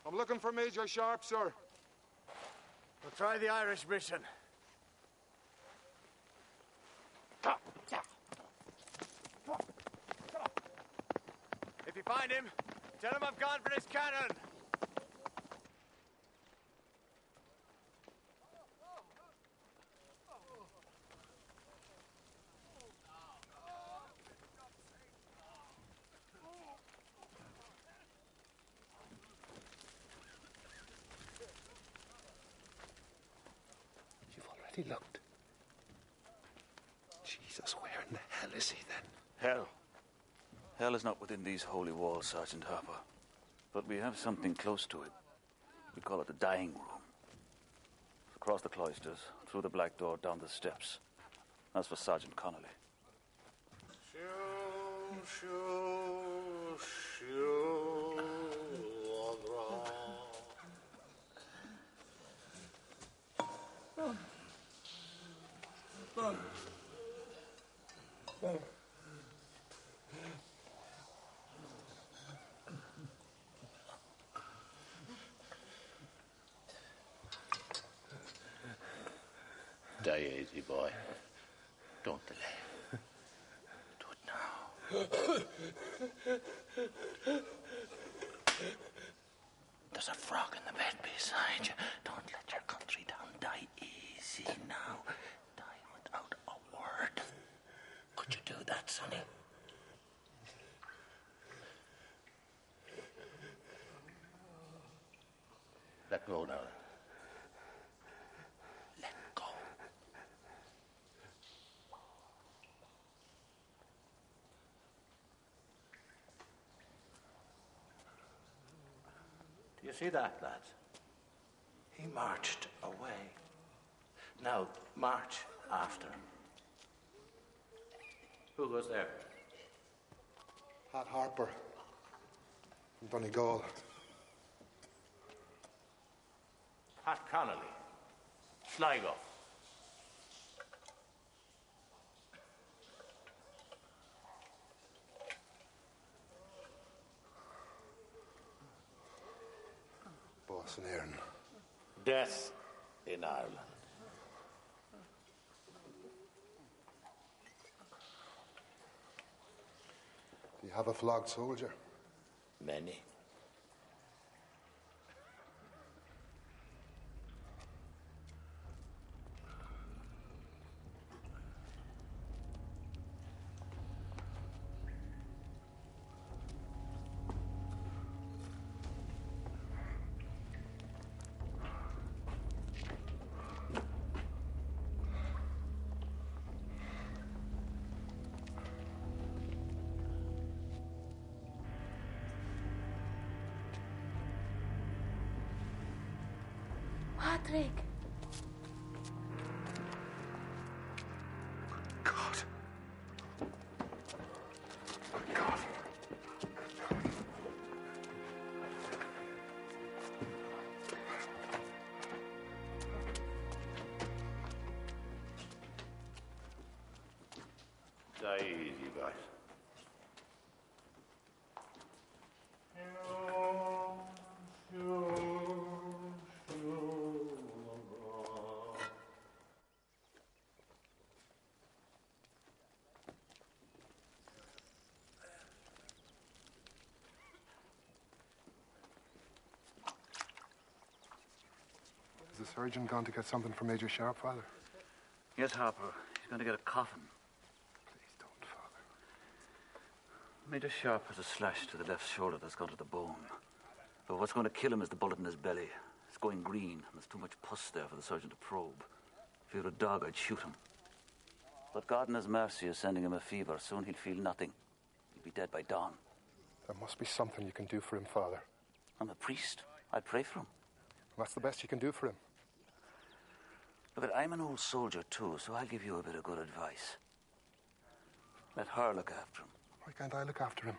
Speaker 5: I'm looking for Major Sharpe, sir.
Speaker 7: We'll try the Irish mission. If you find him, tell him I've gone for his cannon.
Speaker 5: he looked. Jesus, where in the hell is he then?
Speaker 13: Hell. Hell is not within these holy walls, Sergeant Harper. But we have something close to it. We call it the dying room. Across the cloisters, through the black door, down the steps. That's for Sergeant Connolly.
Speaker 17: Die easy, boy. Don't delay. Do it now. There's a frog in the bed beside you. Don't let your country down. Die easy now. Die without a word. Could you do that, sonny? Let go now. Let go. Do you see that, lads? He marched away. Now, march after him. Who goes there?
Speaker 5: Pat Harper from Donegal.
Speaker 17: Pat Connolly. Sligo.
Speaker 5: Boss in Erin.
Speaker 17: Death in Ireland.
Speaker 5: Do you have a flogged soldier?
Speaker 17: Many.
Speaker 14: Patrick.
Speaker 5: God. God.
Speaker 17: Die easy, boys.
Speaker 5: Is the surgeon gone to get something from Major Sharpe, Father?
Speaker 13: Yes, Harper. He's going to get a coffin.
Speaker 5: Please don't, Father.
Speaker 13: Major Sharpe has a slash to the left shoulder that's gone to the bone. But what's going to kill him is the bullet in his belly. It's going green, and there's too much pus there for the surgeon to probe. If he were a dog, I'd shoot him. But God in his mercy is sending him a fever. Soon he'll feel nothing. He'll be dead by dawn.
Speaker 5: There must be something you can do for him, Father.
Speaker 13: I'm a priest. I pray for him.
Speaker 5: That's the best you can do for him.
Speaker 13: Look, I'm an old soldier too, so I'll give you a bit of good advice. Let her look after him.
Speaker 5: Why can't I look after him?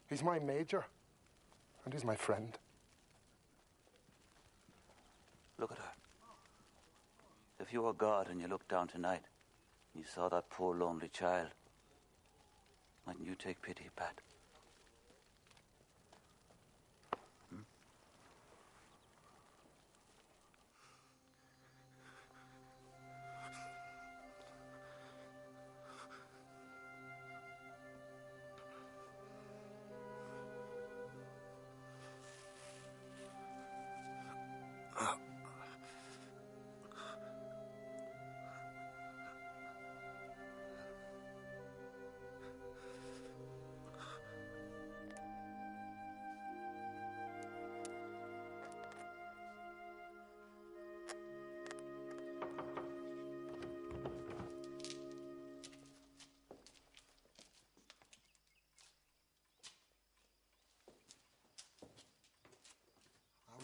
Speaker 5: He's my major. And he's my friend.
Speaker 13: Look at her. If you were God and you looked down tonight, and you saw that poor lonely child, mightn't you take pity, Pat?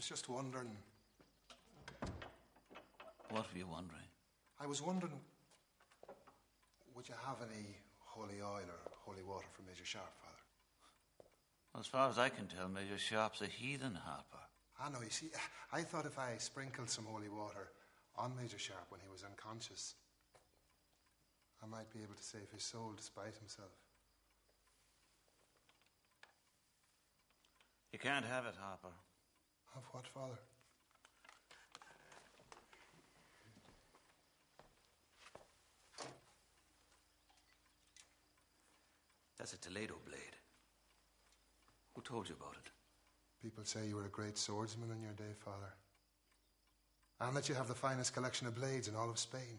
Speaker 5: was just wondering.
Speaker 17: What were you wondering?
Speaker 5: I was wondering, would you have any holy oil or holy water for Major Sharpe, Father?
Speaker 17: As far as I can tell, Major Sharpe's a heathen, Harper.
Speaker 5: I know, you see, I thought if I sprinkled some holy water on Major Sharpe when he was unconscious, I might be able to save his soul despite himself.
Speaker 17: You can't have it, Harper.
Speaker 5: Of what, Father?
Speaker 17: That's a Toledo blade. Who told you about it?
Speaker 5: People say you were a great swordsman in your day, Father. And that you have the finest collection of blades in all of Spain.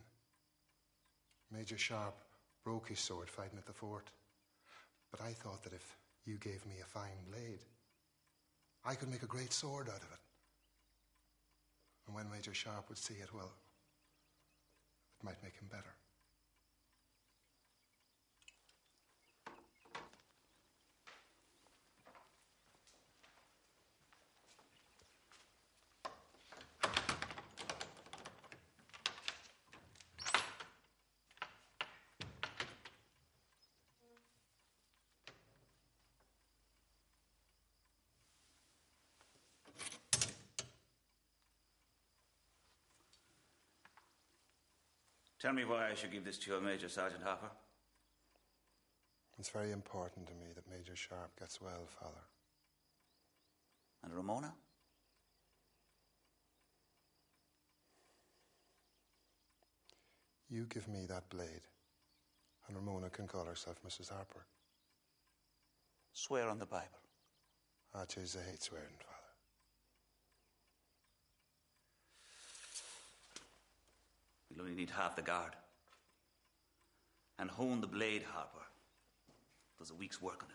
Speaker 5: Major Sharpe broke his sword fighting at the fort. But I thought that if you gave me a fine blade, I could make a great sword out of it. And when Major Sharpe would see it, well, it might make him better.
Speaker 17: Tell me why I should give this to your Major, Sergeant Harper.
Speaker 5: It's very important to me that Major Sharpe gets well, Father.
Speaker 17: And Ramona?
Speaker 5: You give me that blade, and Ramona can call herself Mrs. Harper.
Speaker 17: Swear on the Bible.
Speaker 5: I choose I hate swearing, Father.
Speaker 17: We'll only need half the guard. And hone the blade, Harper. There's a week's work on it.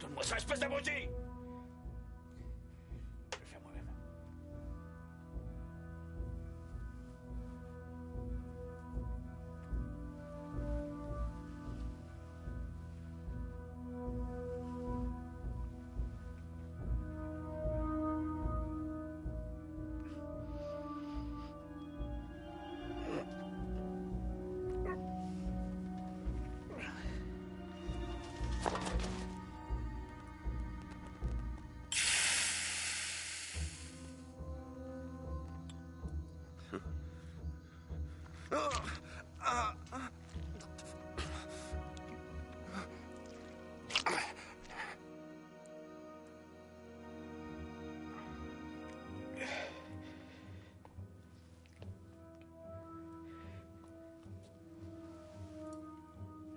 Speaker 16: Donne-moi ça, espèce d'abruti! Je vais le faire moi-même.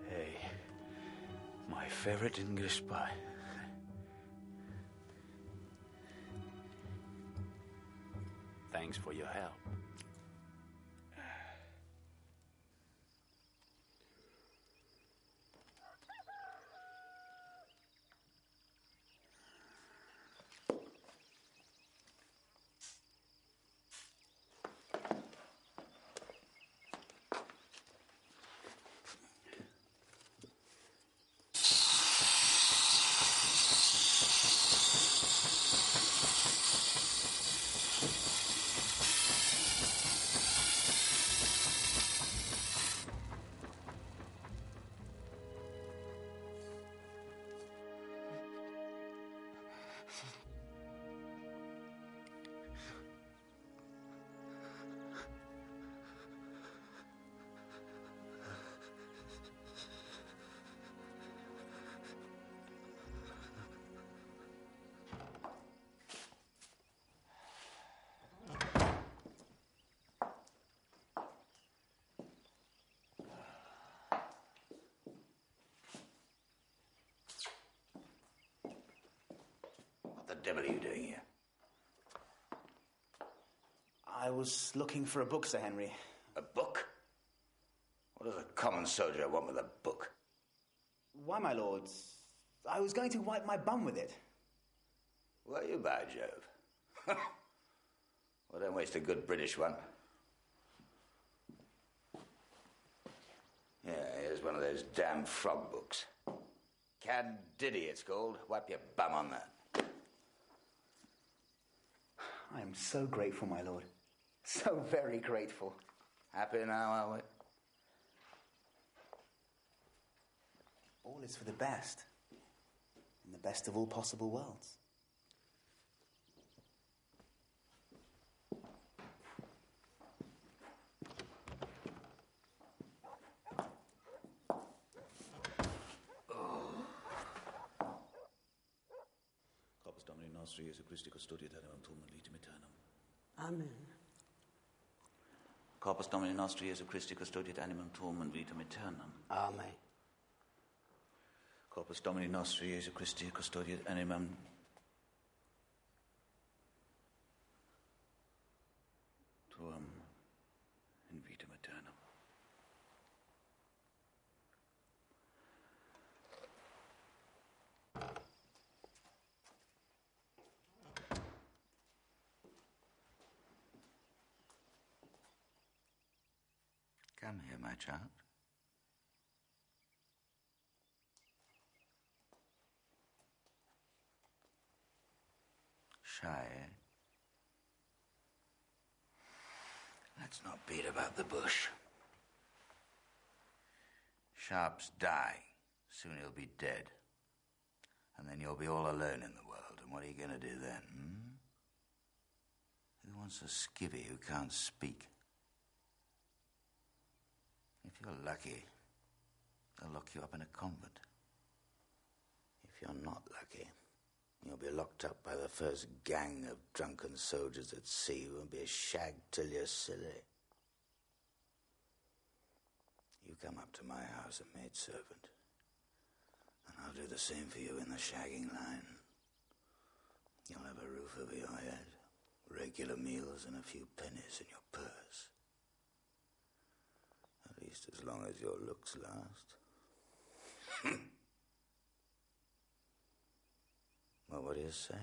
Speaker 4: Hey, my favorite English pie. Thanks for your help.
Speaker 11: devil are you doing here?
Speaker 10: I was looking for a book, Sir Henry.
Speaker 11: A book? What does a common soldier want with a book?
Speaker 10: Why, my lords? I was going to wipe my bum with it.
Speaker 11: Were you, by Jove? Well, don't waste a good British one. Yeah, here's one of those damn frog books. Candiddy, it's called. Wipe your bum on that.
Speaker 10: I am so grateful, my lord. So very grateful.
Speaker 11: Happy now, are we?
Speaker 10: All is for the best. In the best of all possible worlds.
Speaker 18: Corpus Domini nostri Jesu Christi custodiet animam tuum in vitam aeternam.
Speaker 19: Amen.
Speaker 18: Corpus Domini nostri Jesu Christi custodiet animam tuum in vitam aeternam.
Speaker 19: Amen.
Speaker 18: Corpus Domini nostri Jesu Christi custodiet animam tuum in vitam aeternam.
Speaker 11: Come here, my child. Shy, eh? Let's not beat about the bush. Sharpe's dying. Soon he'll be dead. And then you'll be all alone in the world. And what are you going to do then, hmm? Who wants a skivvy who can't speak? If you're lucky, they'll lock you up in a convent. If you're not lucky, you'll be locked up by the first gang of drunken soldiers at sea who will be shagged till you're silly. You come up to my house, a maidservant, and I'll do the same for you in the shagging line. You'll have a roof over your head, regular meals, and a few pennies in your purse. At least as long as your looks last. Well, what do you say?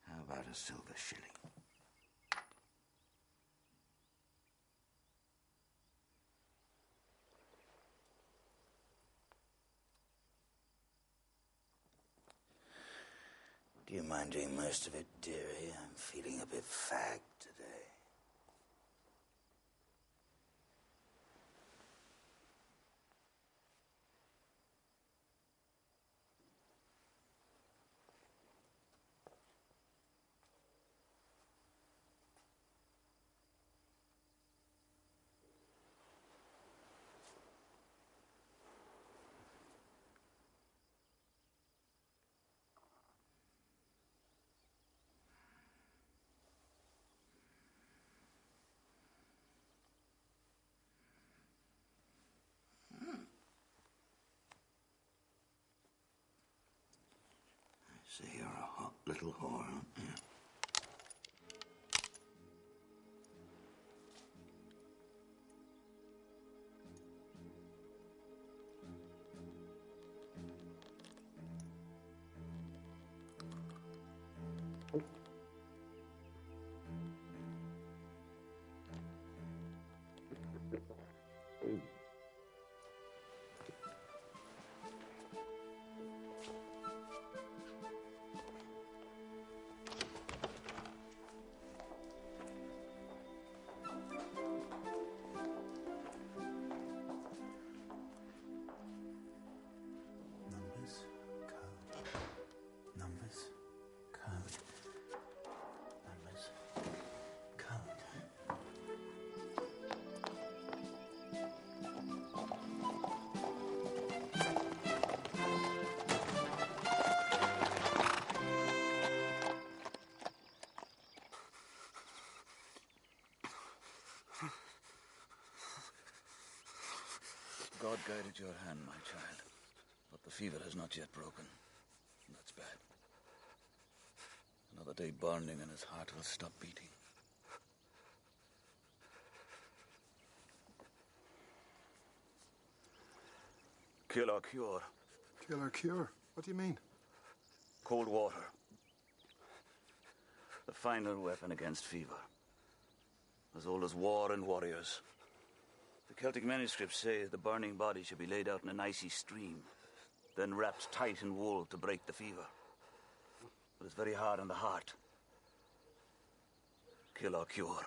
Speaker 11: How about a silver shilling? Do you mind doing most of it, dearie? I'm feeling a bit fagged today. So you're a hot little whore, aren't you?
Speaker 18: God guided your hand, my child. But the fever has not yet broken. That's bad. Another day burning and his heart will stop beating. Kill or cure.
Speaker 5: Kill or cure? What do you mean?
Speaker 18: Cold water. The final weapon against fever. As old as war and warriors. The Celtic manuscripts say the burning body should be laid out in an icy stream, then wrapped tight in wool to break the fever. But it's very hard on the heart. Kill or cure.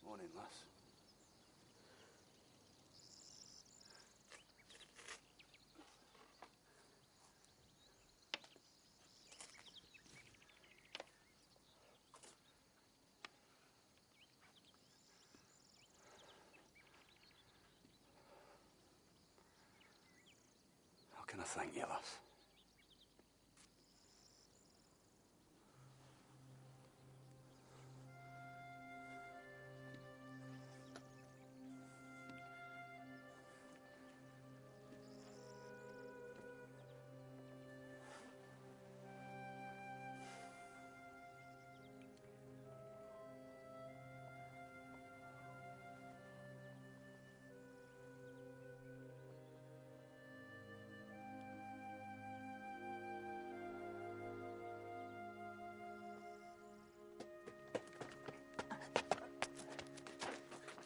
Speaker 3: Morning, lass. How can I thank you, lass?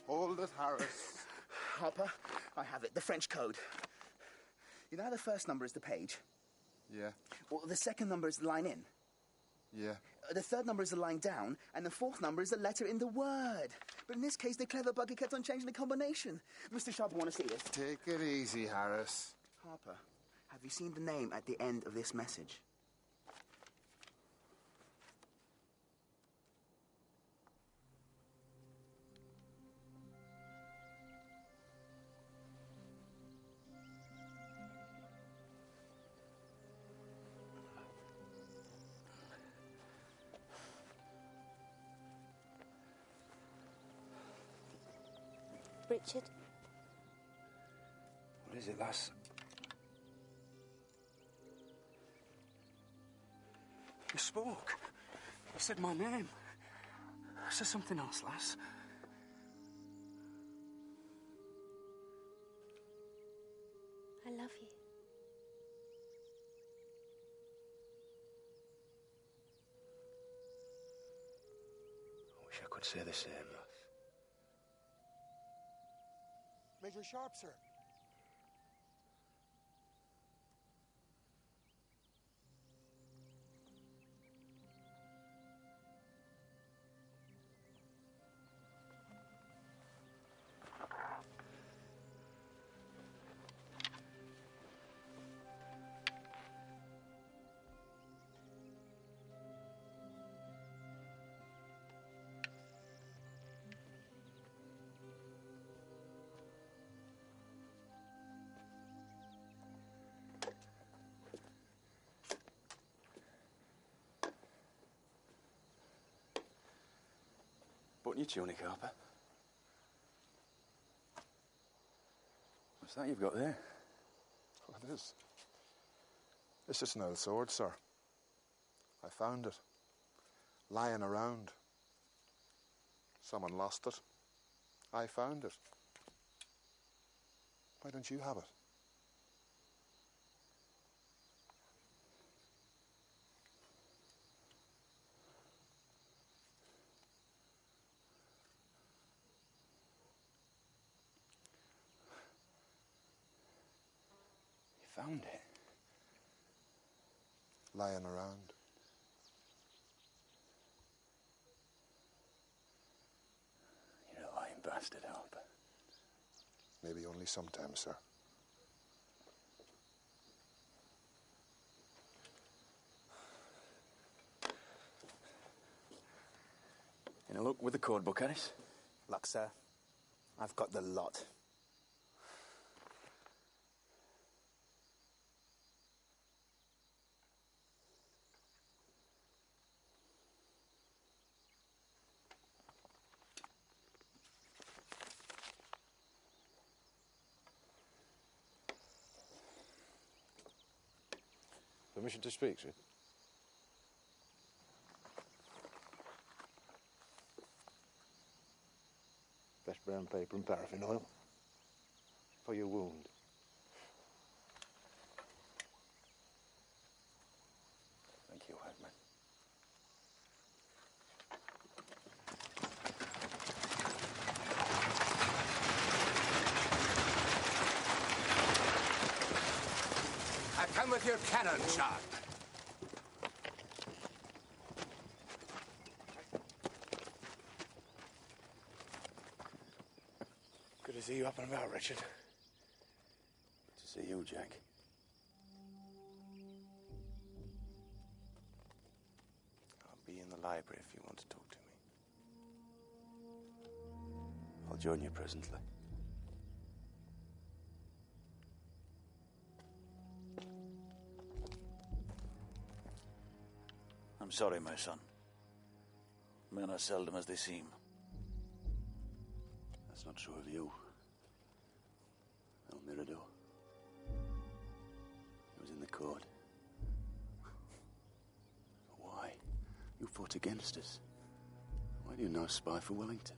Speaker 5: Hold it, Harris.
Speaker 10: Harper, I have it. The French code. You know how the first number is the page?
Speaker 5: Yeah.
Speaker 10: Well, the second number is the line in.
Speaker 5: Yeah.
Speaker 10: The third number is the line down, and the fourth number is the letter in the word. But in this case, the clever bugger kept on changing the combination. Mr. Sharpe, want to see this?
Speaker 5: Take it easy, Harris.
Speaker 10: Harper, have you seen the name at the end of this message?
Speaker 14: Richard?
Speaker 18: What is it, lass?
Speaker 3: You spoke. You said my name. Say something else, lass.
Speaker 14: I love you.
Speaker 3: I wish I could say the same, lass.
Speaker 5: Major Sharpe, sir.
Speaker 3: your tunic, Harper. What's that you've got there?
Speaker 5: What is? It's just an old sword, sir. I found it. Lying around. Someone lost it. I found it. Why don't you have it?
Speaker 3: You found it?
Speaker 5: Lying around.
Speaker 3: You're a lying bastard, Harper.
Speaker 5: Maybe only sometimes, sir.
Speaker 3: You know, look with the code book, Harris.
Speaker 6: Luck, sir. I've got the lot.
Speaker 2: Permission to speak, sir? Best brown paper and paraffin oil for your wound.
Speaker 3: Thank you, Headman.
Speaker 16: I come with your cannon, Sharpe.
Speaker 2: Good to see you up and about, Richard.
Speaker 3: Good to see you, Jack.
Speaker 8: I'll be in the library if you want to talk to me.
Speaker 3: I'll join you presently.
Speaker 18: I'm sorry, my son. Men are seldom as they seem.
Speaker 3: That's not true of you. El Mirador. He was in the code. Why? You fought against us. Why do you now spy for Wellington?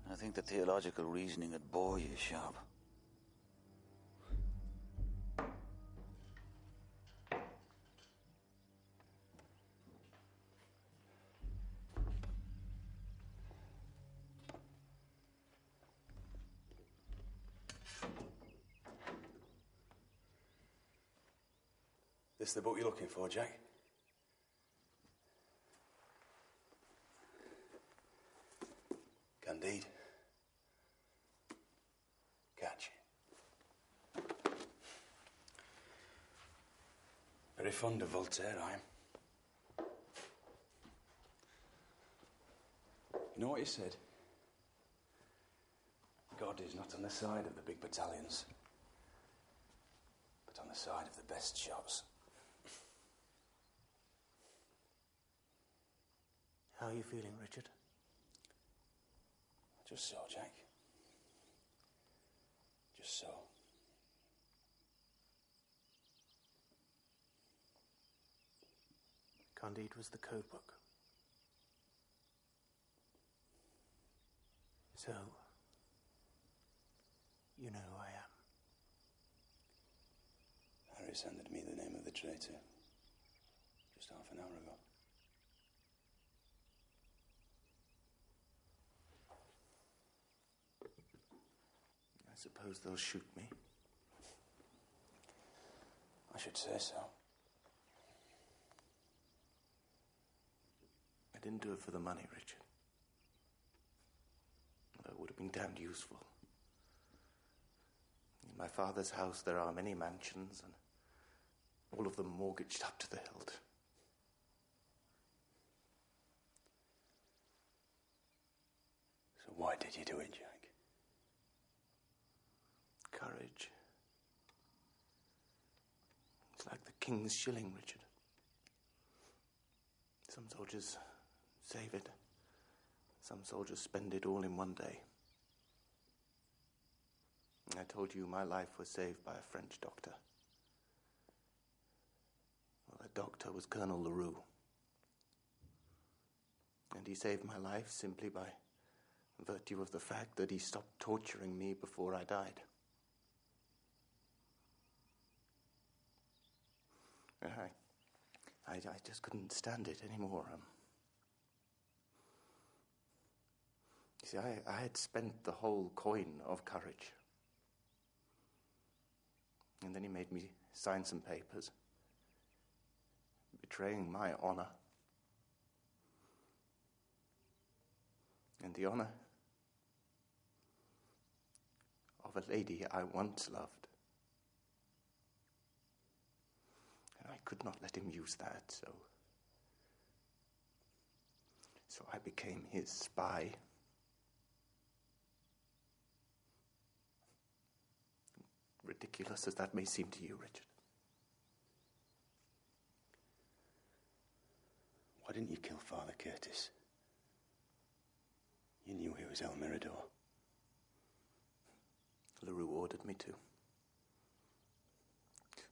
Speaker 18: I think the theological reasoning would bore you, Sharpe.
Speaker 3: This the book you're looking for, Jack? Candide. Catch. Very fond of Voltaire, I am. You know what he said? God is not on the side of the big battalions, but on the side of the best shots.
Speaker 6: How are you feeling, Richard?
Speaker 3: Just so, Jack. Just so.
Speaker 6: Candide was the code book. So, you know who I am.
Speaker 3: Harris handed me the name of the traitor just half an hour ago.
Speaker 8: I suppose they'll shoot me.
Speaker 3: I should say so.
Speaker 8: I didn't do it for the money, Richard. Although it would have been damned useful. In my father's house there are many mansions, and all of them mortgaged up to the hilt.
Speaker 3: So why did you do it, Jack?
Speaker 8: Courage. It's like the king's shilling, Richard. Some soldiers
Speaker 2: save it. Some soldiers spend it all in one day. I told you my life was saved by a French doctor. Well, that doctor was Colonel Leroux. And he saved my life simply by virtue of the fact that he stopped torturing me before I died. I just couldn't stand it anymore. You see, I had spent the whole coin of courage. And then he made me sign some papers, betraying my honor. And the honor of a lady I once loved. And I could not let him use that, so I became his spy. Ridiculous as that may seem to you, Richard.
Speaker 3: Why didn't you kill Father Curtis? You knew he was El Mirador.
Speaker 2: Leroux ordered me to.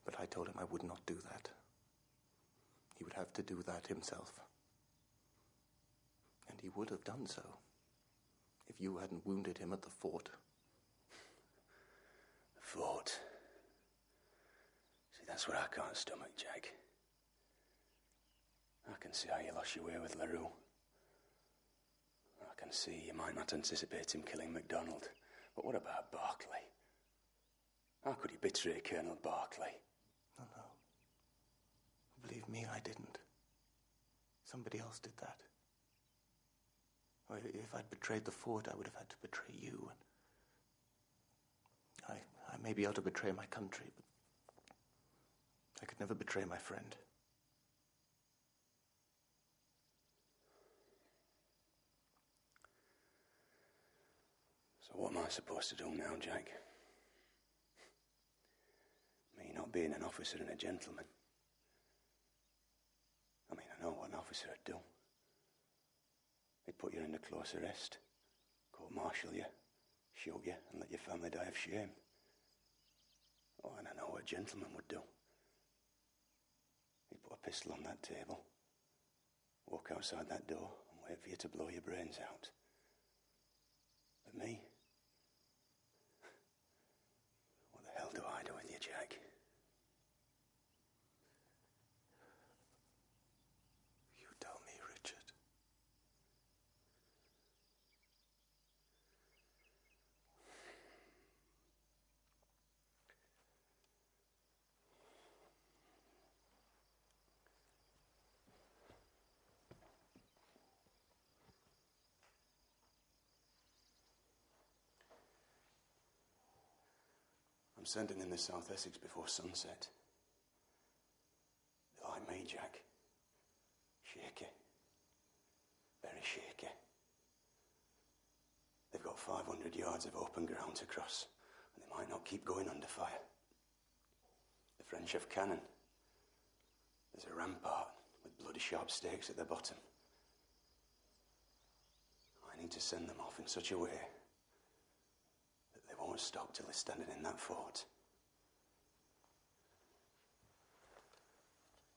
Speaker 2: But I told him I would not do that. He would have to do that himself. And he would have done so if you hadn't wounded him at the fort.
Speaker 3: The fort? See, that's what I can't stomach, Jack. I can see how you lost your way with Leroux. I can see you might not anticipate him killing MacDonald. But what about Barclay? How could he betray Colonel Barclay?
Speaker 2: No. Believe me, I didn't. Somebody else did that. Or if I'd betrayed the fort, I would have had to betray you. And I may be able to betray my country, but I could never betray my friend.
Speaker 3: So what am I supposed to do now, Jack? Me not being an officer and a gentleman. I mean, I know what an officer would do. He'd put you under close arrest, court-martial you, shoot you, and let your family die of shame. Oh, and I know what a gentleman would do. He'd put a pistol on that table, walk outside that door, and wait for you to blow your brains out. But me? What the hell do I do with you, Jack?
Speaker 2: You tell me, Richard.
Speaker 3: I'm sending in the South Essex before sunset. They like me, Jack. Shaky. Very shaky. They've got 500 yards of open ground to cross, and they might not keep going under fire. The French have cannon. There's a rampart with bloody sharp stakes at the bottom. I need to send them off in such a way that they won't stop till they're standing in that fort.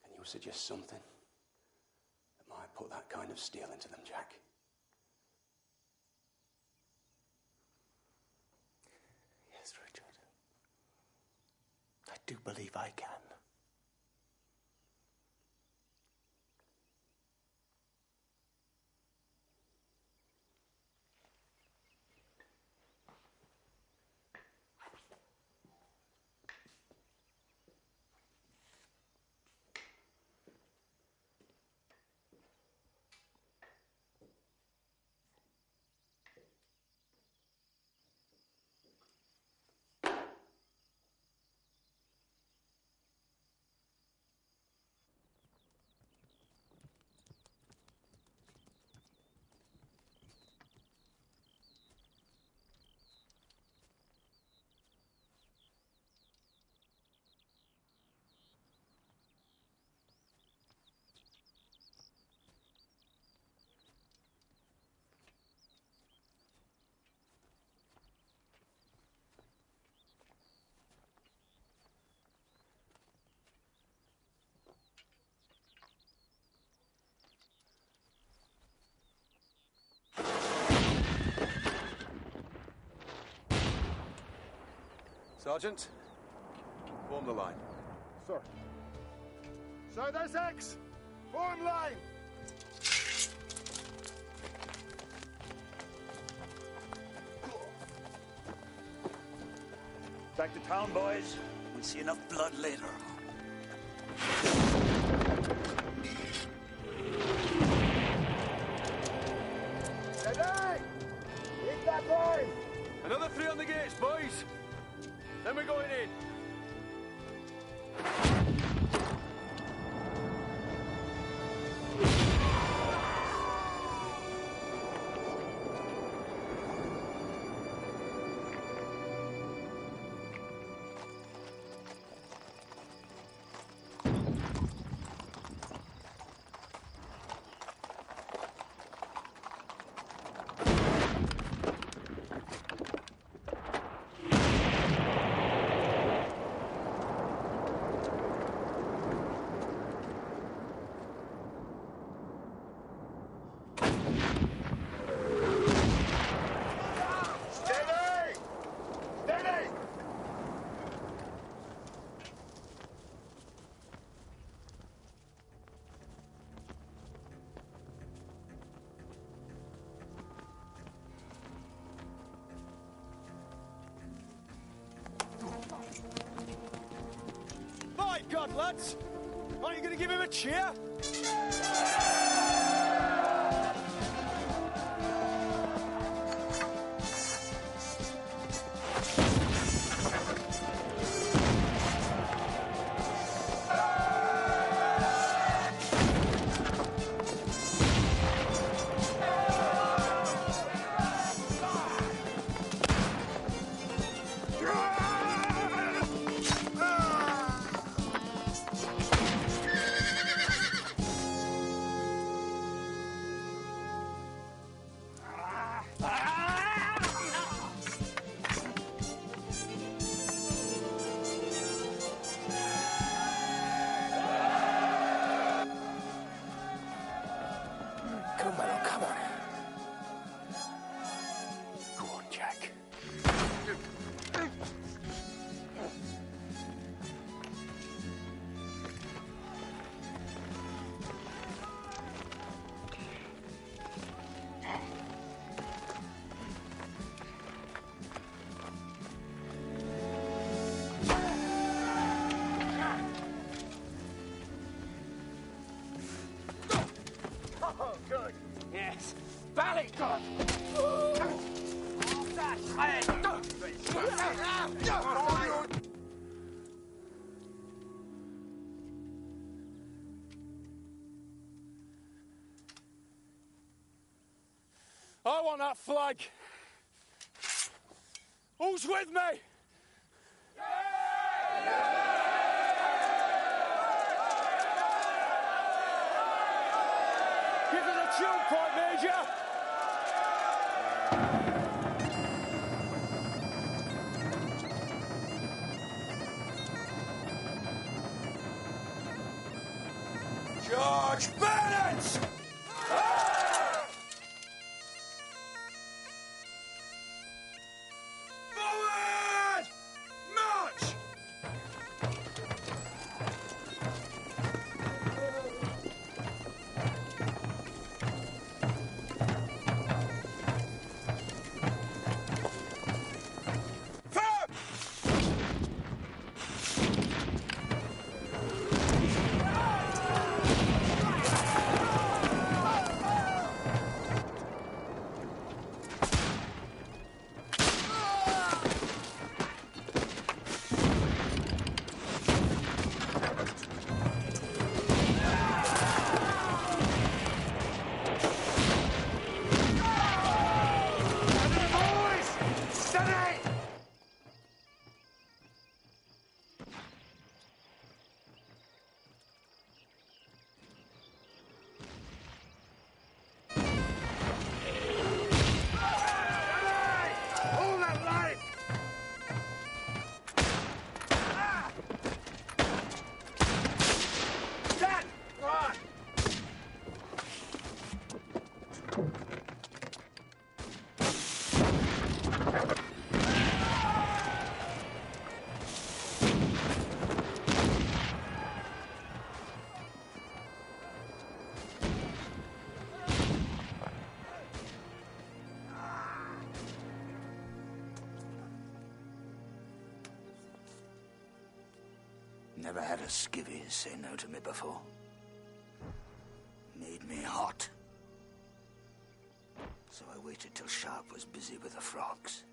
Speaker 3: Can you suggest something that might put that kind of steel into them, Jack?
Speaker 2: Yes, Richard. I do believe I can.
Speaker 3: Sergeant, form the line.
Speaker 5: Sir. Sir, there's X! Form line!
Speaker 11: Back to town, boys. We'll see enough blood later.
Speaker 5: Steady! Keep that line!
Speaker 3: Another 3 on the gates, boys. Then we're going in.
Speaker 15: My God, lads! Aren't you going to give him a cheer?
Speaker 16: Oh, good. Yes. Bally good. That's right.
Speaker 15: I want that flag. Who's with me? Give us a tune point, Major. George Bennett! Forward! March!
Speaker 11: Never had a skivvy say no to me before. Made me hot. So I waited till Sharpe was busy with the frogs.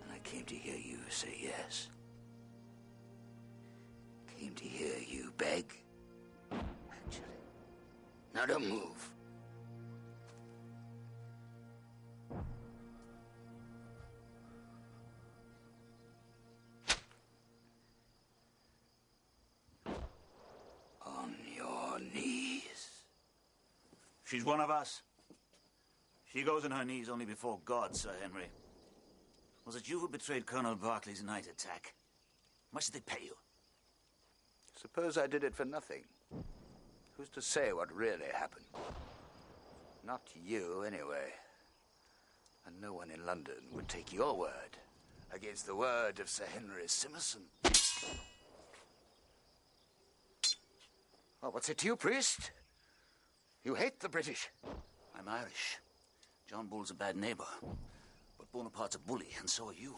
Speaker 11: And I came to hear you say yes. Came to hear you beg. Actually. Now don't move. On your knees.
Speaker 18: She's one of us. She goes on her knees only before God, Sir Henry. Was it you who betrayed Colonel Berkeley's night attack? How much did they pay you?
Speaker 11: Suppose I did it for nothing. Who's to say what really happened? Not you, anyway. And no one in London would take your word against the word of Sir Henry Simmerson. Well, what's it to you, priest? You hate the British.
Speaker 18: I'm Irish. John Bull's a bad neighbor. But Bonaparte's a bully, and so are you.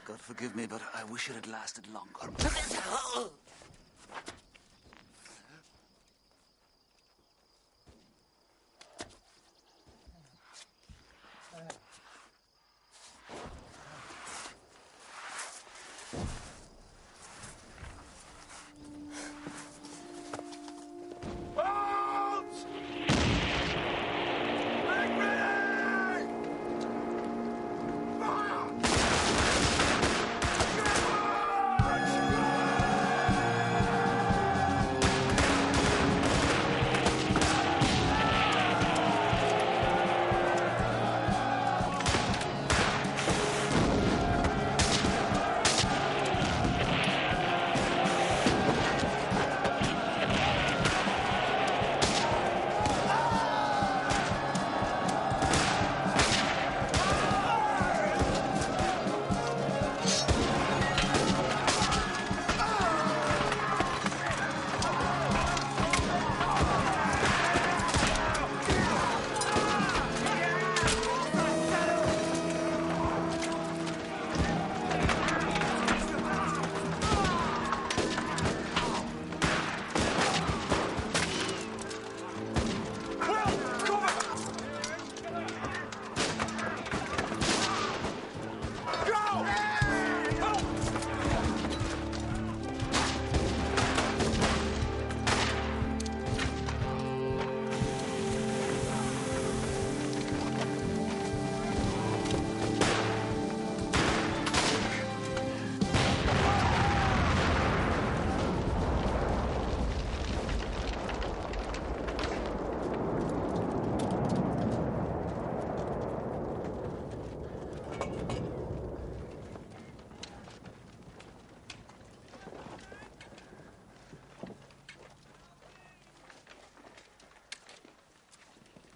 Speaker 18: God forgive me, but I wish it had lasted longer.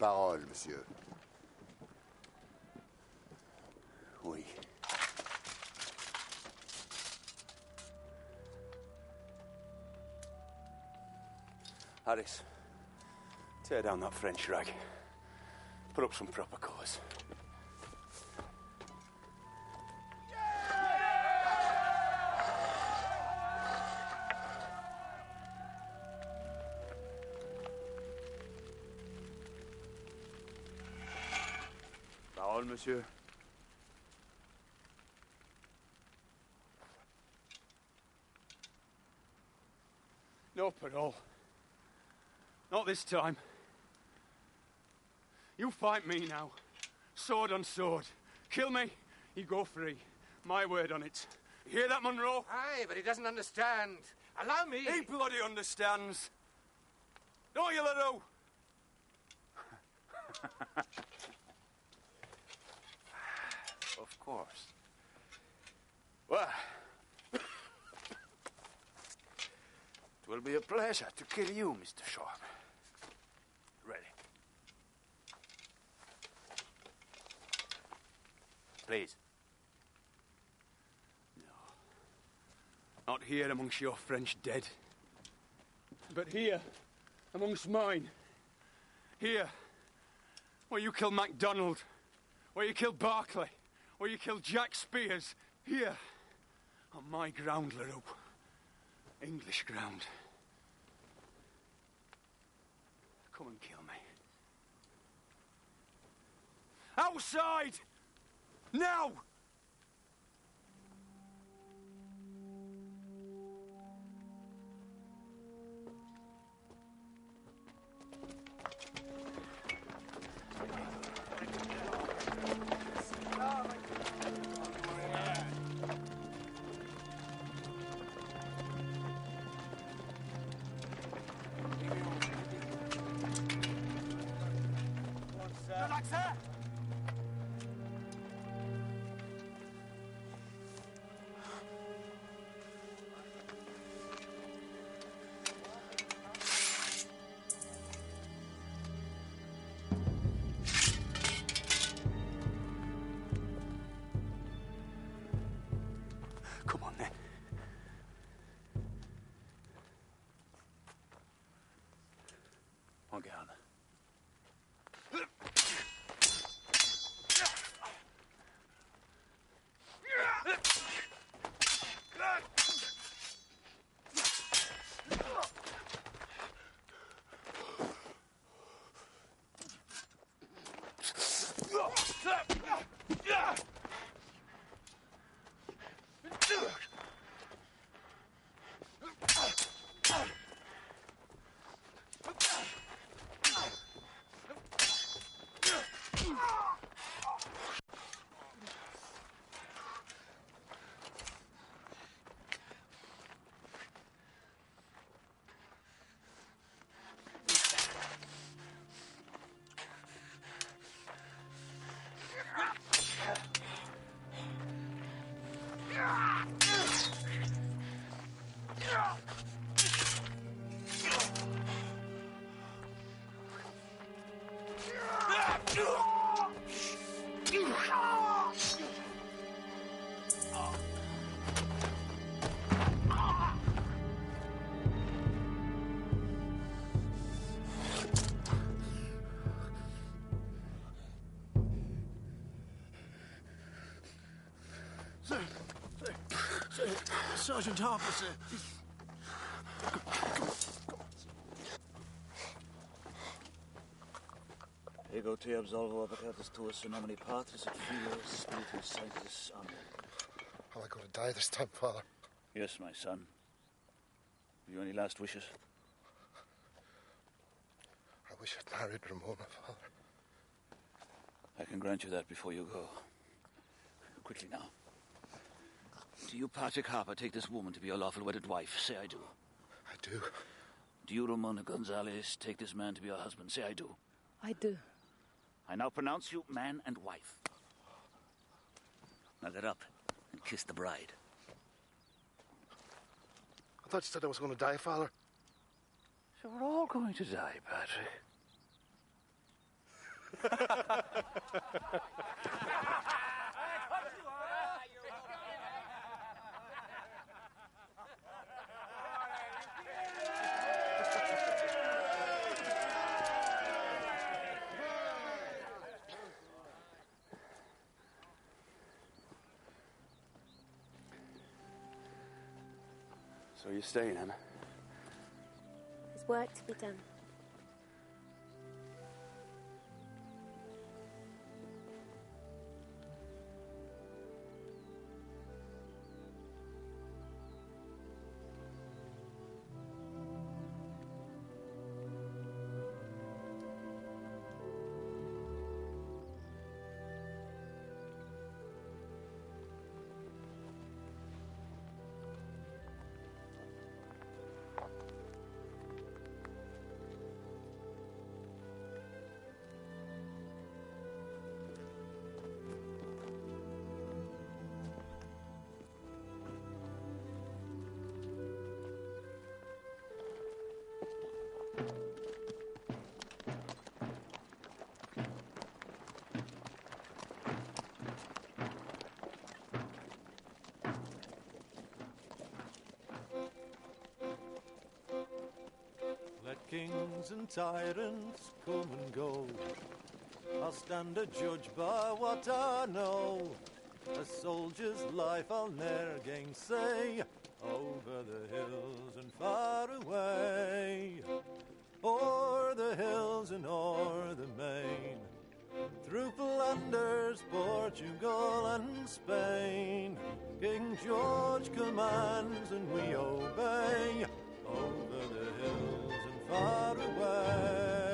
Speaker 12: Parole, monsieur.
Speaker 3: Oui. Harris, tear down that French rag. Put up some proper colours.
Speaker 4: Parole, monsieur. No parole. Not this time. You fight me now. Sword on sword. Kill me, you go free. My word on it. You hear that, Monroe?
Speaker 7: Aye, but he doesn't understand. Allow me.
Speaker 4: He bloody understands. Don't you, Leroux?
Speaker 3: Of course. Well, it will be a pleasure to kill you, Mr. Sharpe.
Speaker 13: please.
Speaker 15: Not here amongst your French dead. But here, amongst mine. Here, where you killed MacDonald, where you killed Barclay, where you killed Jack Spears. Here, on my ground, Leroux. English ground. Come and kill me. Outside! Now! Come on, then. Regarde.
Speaker 6: Sergeant Harper, sir.
Speaker 18: Ego te absolvo peccatus tuus in nomine Patris et Filii Spiritus Sanctus. Amen.
Speaker 5: Am I going to die this time, Father?
Speaker 18: Yes, my son. Have you any last wishes?
Speaker 5: I wish I'd married Ramona, Father.
Speaker 18: I can grant you that before you go. Quickly now. Do you, Patrick Harper, take this woman to be your lawful wedded wife? Say I do.
Speaker 5: I do.
Speaker 18: Do you, Ramona Gonzalez, take this man to be your husband? Say I do.
Speaker 14: I do.
Speaker 18: I now pronounce you man and wife. Now get up and kiss the bride.
Speaker 5: I thought you said I was going to die, Father.
Speaker 18: So we're all going to die, Patrick.
Speaker 15: So you're staying, Anna?
Speaker 14: There's work to be done.
Speaker 19: kings and tyrants come and go. I'll stand a judge by what I know. A soldier's life I'll ne'er gainsay. Over the hills and far away, o'er the hills and o'er the main, through Flanders, Portugal and Spain, King George commands and we obey, over the hills and far away.